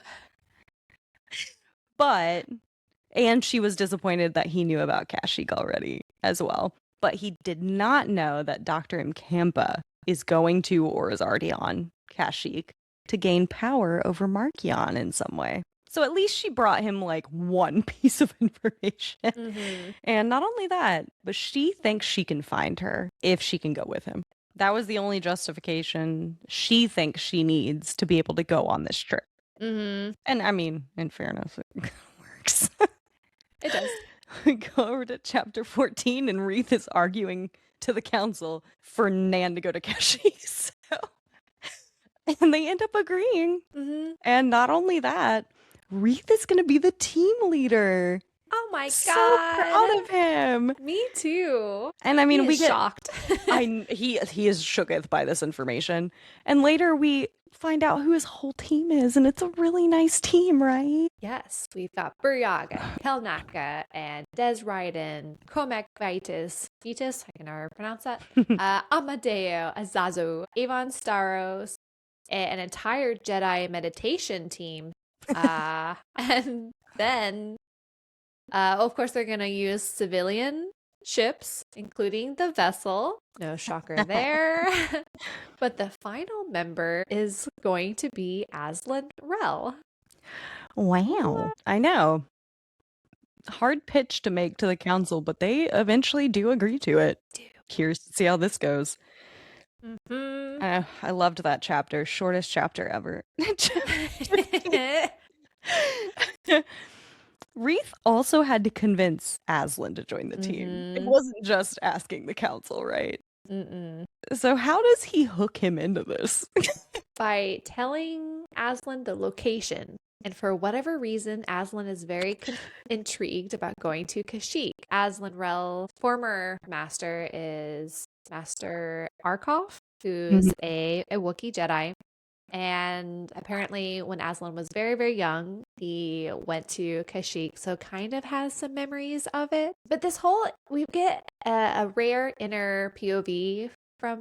she was disappointed that he knew about Kashyyyk already as well. But he did not know that Dr. Mkampa is going to or is already on Kashyyyk to gain power over Marchion in some way. So at least she brought him like one piece of information. And not only that, but she thinks she can find her if she can go with him. That was the only justification she thinks she needs to be able to go on this trip. And I mean, in fairness, it works. It does. We go over to chapter 14 and Reath is arguing to the council for Nan to go to Kashyyyk. So And they end up agreeing. Mm-hmm. And not only that, Reath is going to be the team leader. Oh my So proud God. of him. Me too. And I mean, He we is get shocked. he is shooketh by this information. And later we find out who his whole team is, and it's a really nice team, right? Yes, we've got Buryaga, Kelnaka, and Des Ryden, Comac Vitus, I can never pronounce that, Amadeo, Azazo, Avon Starros, an entire Jedi meditation team. And then, of course, they're going to use civilian ships, including the vessel. No shocker there. But the final member is going to be Azlin Rell. Wow. I know. Hard pitch to make to the council, but they eventually do agree to it. Curious to see how this goes. Mm-hmm. I loved that chapter. Shortest chapter ever. Reath also had to convince Azlin to join the team. It wasn't just asking the council, right? Mm-mm. So how does he hook him into this? By telling Azlin the location. And for whatever reason, Azlin is very intrigued about going to Kashyyyk. Azlin Rell, former master, is Master Arkov, who's a Wookiee Jedi. And apparently, when Azlin was very, very young, he went to Kashyyyk, so kind of has some memories of it. But we get a rare inner POV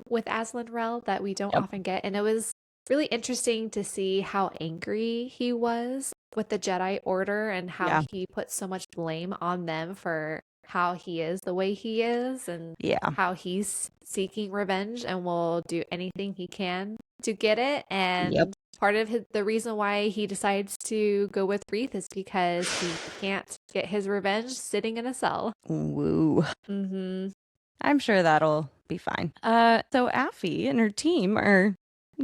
with Azlin Rell that we don't often get, and it was really interesting to see how angry he was with the Jedi Order and how he put so much blame on them for how he is the way he is, and how he's seeking revenge and will do anything he can to get it. And part of the reason why he decides to go with Reath is because he can't get his revenge sitting in a cell. Woo. Mm-hmm. I'm sure that'll be fine. So Affy and her team are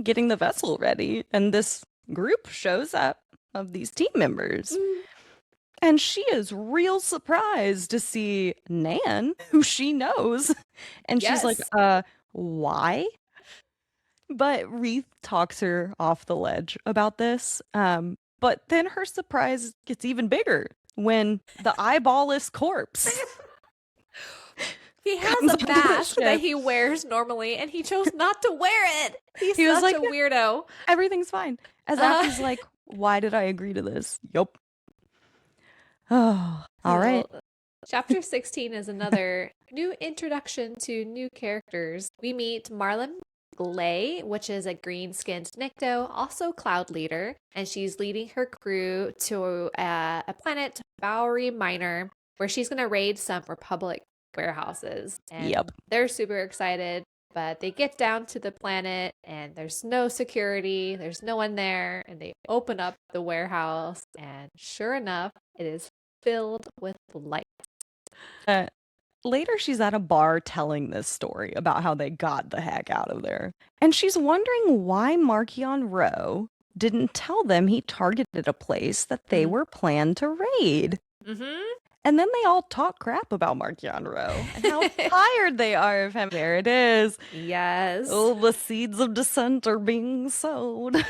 getting the vessel ready, and this group shows up of these team members. And she is real surprised to see Nan, who she knows. And she's like, why? But Reath talks her off the ledge about this. But then her surprise gets even bigger when the eyeballless corpse he has a mask that he wears normally, and he chose not to wear it. He's such a weirdo. Everything's fine. As Affy's like, why did I agree to this? Yup. Oh, all right. Chapter 16 is another new introduction to new characters. We meet Marlon Glay, which is a green-skinned Nikto, also Cloud Leader, and she's leading her crew to a planet, Bowery Minor, where she's going to raid some Republic warehouses. And they're super excited, but they get down to the planet, and there's no security, there's no one there, and they open up the warehouse, and sure enough, it is filled with light. Later, she's at a bar telling this story about how they got the heck out of there. And she's wondering why Marchion Ro didn't tell them he targeted a place that they were planned to raid. And then they all talk crap about Marchion Ro and how tired they are of him. There it is. Yes. Oh, the seeds of dissent are being sowed.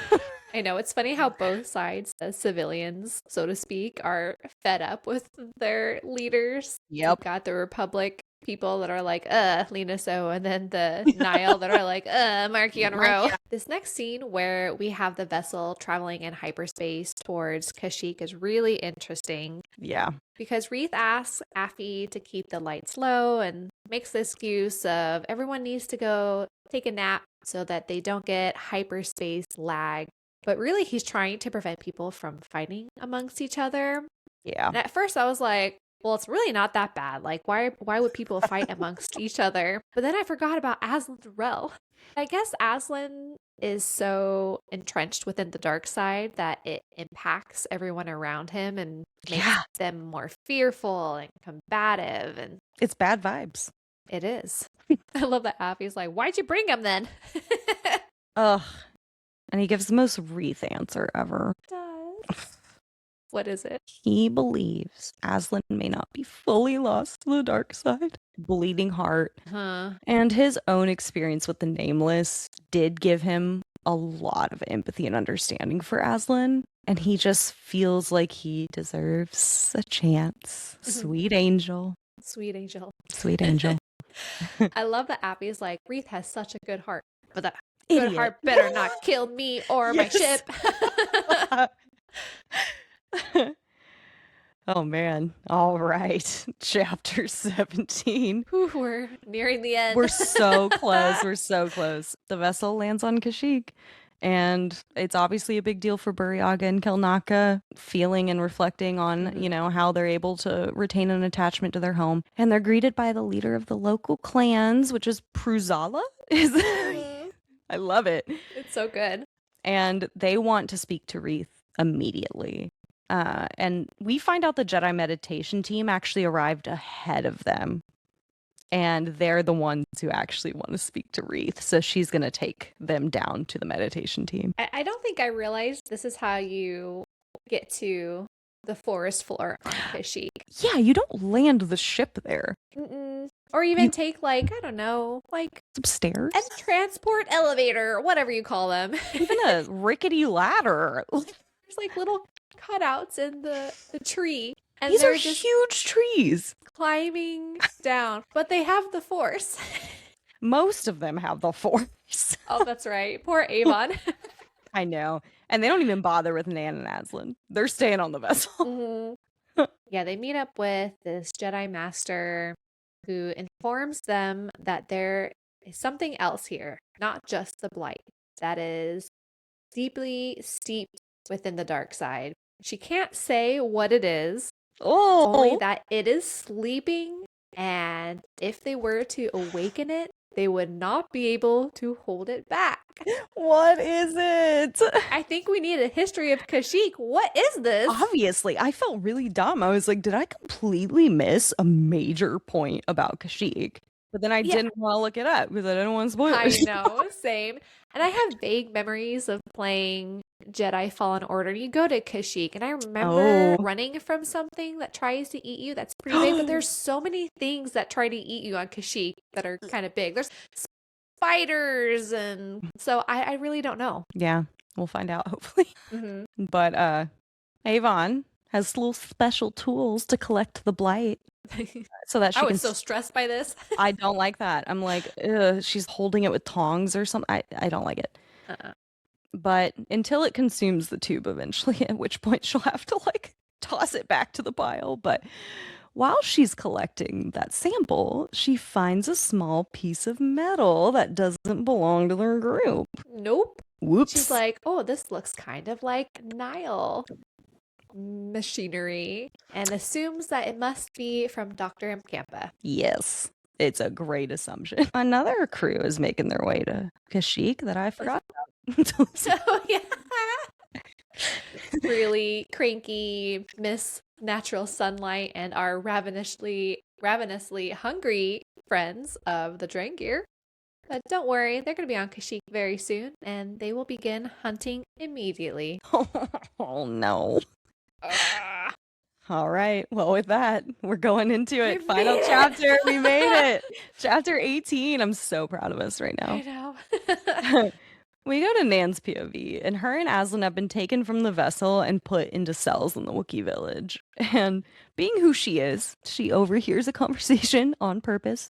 I know, it's funny how both sides, the civilians, so to speak, are fed up with their leaders. You've got the Republic people that are like, Lena So, and then the Nihil that are like, Marchion Ro. This next scene where we have the vessel traveling in hyperspace towards Kashyyyk is really interesting. Yeah. Because Reath asks Affy to keep the lights low and makes the excuse of everyone needs to go take a nap so that they don't get hyperspace lag. But really, he's trying to prevent people from fighting amongst each other. Yeah. And at first, I was like, well, it's really not that bad. Like, why would people fight amongst each other? But then I forgot about Azlin Rell. I guess Azlin is so entrenched within the dark side that it impacts everyone around him and makes them more fearful and combative. And it's bad vibes. It is. I love that Affy's like, why'd you bring him then? Ugh. And he gives the most Reath answer ever. What is it? He believes Azlin may not be fully lost to the dark side. Bleeding heart. And his own experience with the Nameless did give him a lot of empathy and understanding for Azlin, and he just feels like he deserves a chance. Sweet angel. Sweet angel. Sweet angel. I love that Abby's like, Reath has such a good heart, but that Idiot. good heart better not kill me or my ship. Oh man. All right. Chapter 17. Whew, we're nearing the end. We're so close. We're so close. The vessel lands on Kashyyyk, and it's obviously a big deal for Buryaga and Kelnaka, feeling and reflecting on, you know, how they're able to retain an attachment to their home. And they're greeted by the leader of the local clans, which is Pruzala. I love it. It's so good. And they want to speak to Reath immediately. And we find out the Jedi meditation team actually arrived ahead of them. And they're the ones who actually want to speak to Reath. So she's going to take them down to the meditation team. I don't think I realized this is how you get to the forest floor on Kashyyyk. Yeah, you don't land the ship there. Or even take, like, I don't know, like upstairs? A transport elevator, whatever you call them. Even a rickety ladder. There's like little cutouts in the tree. And these are huge trees. Climbing down, but they have the force. Most of them have the force. Oh, that's right. Poor Avon. I know. And they don't even bother with Nan and Azlin. They're staying on the vessel. Yeah, they meet up with this Jedi Master who informs them that there is something else here, not just the blight, that is deeply steeped within the dark side. She can't say what it is. Only that it is sleeping, and if they were to awaken it, they would not be able to hold it back. What is it? I think we need a history of Kashyyyk. What is this? Obviously, I felt really dumb. I was like, did I completely miss a major point about Kashyyyk? But then I didn't want to look it up because I didn't want to spoil it. I know, same. And I have vague memories of playing Jedi Fallen Order. You go to Kashyyyk, and I remember running from something that tries to eat you. That's pretty big, but there's so many things that try to eat you on Kashyyyk that are kind of big. There's spiders, and so I really don't know. Yeah, we'll find out, hopefully. But Avon has little special tools to collect the blight. So that she I was so stressed by this. I don't like that. I'm like, she's holding it with tongs or something. I don't like it. But until it consumes the tube eventually, at which point she'll have to like toss it back to the pile. But while she's collecting that sample, she finds a small piece of metal that doesn't belong to their group. Nope. Whoops. She's like, oh, this looks kind of like Nile machinery, and assumes that it must be from Dr. Mkampa. Yes, it's a great assumption. Another crew is making their way to Kashyyyk that I forgot about. Oh, yeah. Really cranky Miss Natural Sunlight and our ravenously hungry friends of the Drangir. But don't worry, they're going to be on Kashyyyk very soon, and they will begin hunting immediately. Oh no. All right. Well, with that, we're going into it. Final chapter. We made it. Chapter 18. I'm so proud of us right now. I know. We go to Nan's POV, and her and Azlin have been taken from the vessel and put into cells in the Wookiee village. And being who she is, she overhears a conversation on purpose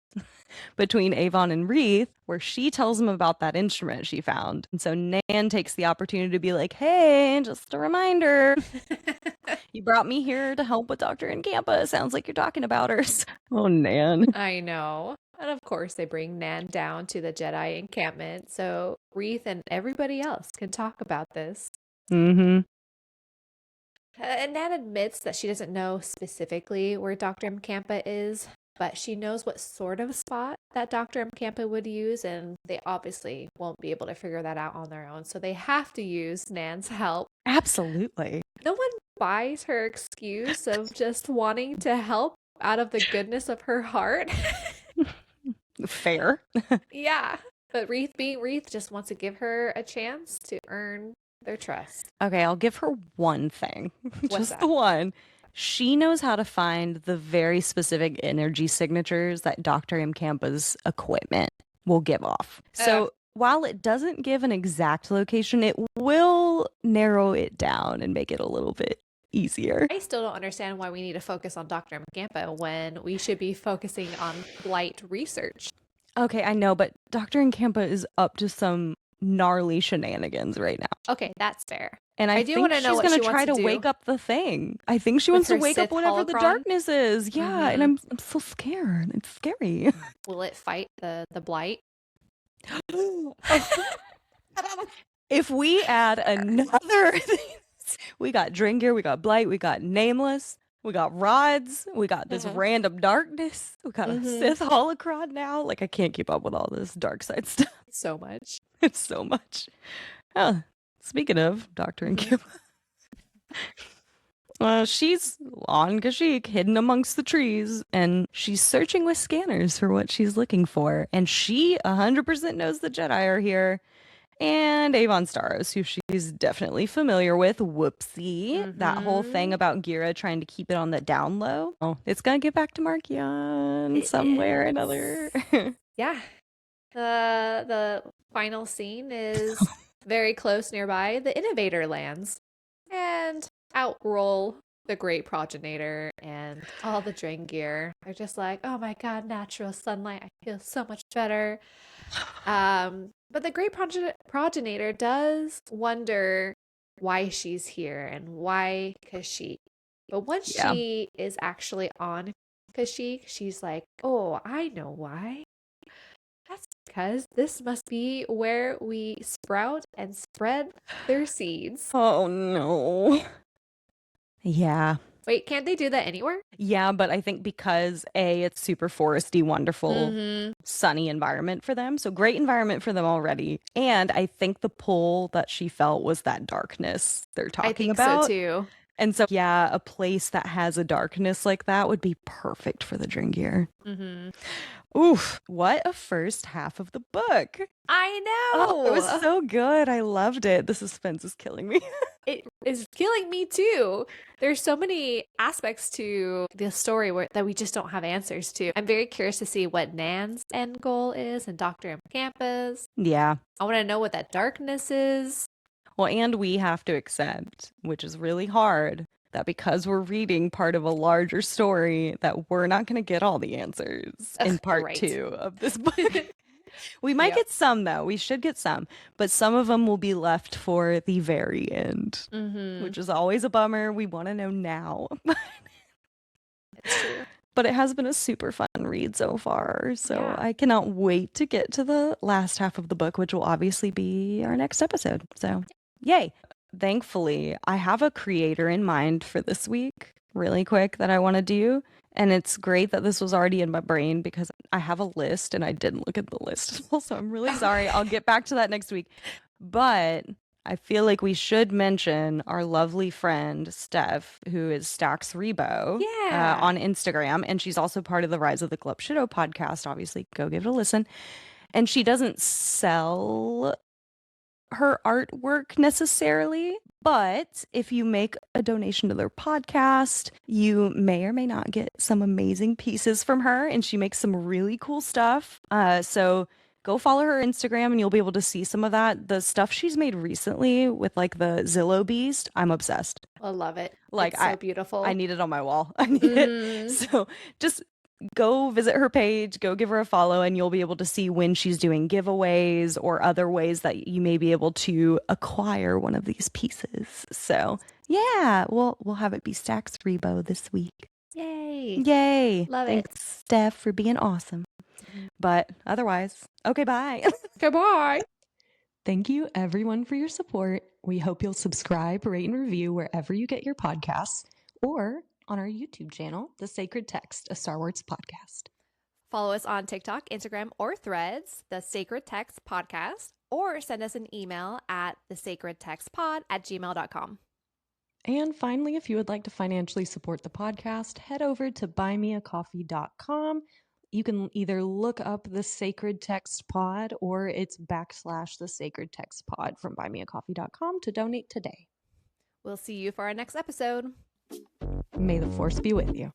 between Avon and Reath, where she tells him about that instrument she found. And so Nan takes the opportunity to be like, hey, just a reminder. You brought me here to help with Dr. Mkampa. Sounds like you're talking about her. Oh, Nan. I know. And of course, they bring Nan down to the Jedi encampment so Reath and everybody else can talk about this. And Nan admits that she doesn't know specifically where Dr. Mkampa is, but she knows what sort of spot that Dr. Mkampa would use, and they obviously won't be able to figure that out on their own, so they have to use Nan's help. Absolutely. No one buys her excuse of just wanting to help out of the goodness of her heart. Fair. Yeah. But Reath, being Reath, just wants to give her a chance to earn their trust. Okay, I'll give her one thing. What's Just the one. She knows how to find the very specific energy signatures that Dr. Mkampa's equipment will give off. So while it doesn't give an exact location, it will narrow it down and make it a little bit easier. I still don't understand why we need to focus on Dr. Campa when we should be focusing on blight research. Okay, I know, but Dr. Campa is up to some gnarly shenanigans right now. Okay, that's fair. And I do think want to know she's what going she to try wants to do wake up the thing. I think she with wants to her wake up Sith whatever the holocron. darkness is. Yeah, and I'm so scared. It's scary. Will it fight the blight? If we add another thing, we got Dringir, we got Blight, we got Nameless, we got Rods, we got this random darkness, we got a Sith holocron now. Like, I can't keep up with all this dark side stuff. So much. It's so much. Oh, speaking of Dr. Campa. She's on Kashyyyk, hidden amongst the trees, and she's searching with scanners for what she's looking for. And she 100% knows the Jedi are here. And Avon Starros, who she's definitely familiar with. Whoopsie. That whole thing about Gira trying to keep it on the down low. Oh, it's going to get back to Markion somewhere or another. Yeah. The final scene is very close nearby. The Innovator lands. And out roll the Great Progenitor and all the Drengir. They're just like, oh my god, natural sunlight. I feel so much better. But the Great Progenitor does wonder why she's here and why Kashyyyk. But once she is actually on Kashyyyk, she's like, oh, I know why. That's because this must be where we sprout and spread their seeds. Oh, no. Yeah. Wait, can't they do that anywhere? Yeah, but I think because it's super foresty, wonderful, sunny environment for them. So great environment for them already. And I think the pull that she felt was that darkness they're talking about. I think so too. And so, yeah, a place that has a darkness like that would be perfect for the Drengir. Oof, what a first half of the book. I know. Oh, it was so good. I loved it. The suspense is killing me. It is killing me too. There's so many aspects to the story that we just don't have answers to. I'm very curious to see what Nan's end goal is and Dr. Campa's. Yeah. I want to know what that darkness is. Well, and we have to accept, which is really hard, that because we're reading part of a larger story, that we're not going to get all the answers in part 2 of this book. We might get some, though. We should get some. But some of them will be left for the very end, which is always a bummer. We want to know now. It's true. But it has been a super fun read so far. So I cannot wait to get to the last half of the book, which will obviously be our next episode. So, yay. Thankfully, I have a creator in mind for this week, really quick, that I want to do. And it's great that this was already in my brain because I have a list and I didn't look at the list. So I'm really sorry. I'll get back to that next week. But I feel like we should mention our lovely friend, Steph, who is Stax Rebo on Instagram. And she's also part of the Rise of the Glupshido podcast. Obviously, go give it a listen. And she doesn't sell her artwork necessarily, but if you make a donation to their podcast, you may or may not get some amazing pieces from her, and she makes some really cool stuff. So go follow her Instagram and you'll be able to see some of that. The stuff she's made recently with like the Zillow Beast, I'm obsessed. I love it. Like, it's so beautiful. I need it on my wall. I need it. So just go visit her page, go give her a follow, and you'll be able to see when she's doing giveaways or other ways that you may be able to acquire one of these pieces. So yeah, we'll have it be Stax Rebo this week. Yay. Love Thanks, Steph, for being awesome. But otherwise, okay, bye. Goodbye. Thank you everyone for your support. We hope you'll subscribe, rate, and review wherever you get your podcasts, or on our YouTube channel, The Sacred Text, a Star Wars podcast. Follow us on TikTok, Instagram, or Threads, The Sacred Text Podcast, or send us an email at thesacredtextpod@gmail.com. And finally, if you would like to financially support the podcast, head over to buymeacoffee.com. You can either look up The Sacred Text Pod or it's / The Sacred Text Pod from buymeacoffee.com to donate today. We'll see you for our next episode. May the Force be with you.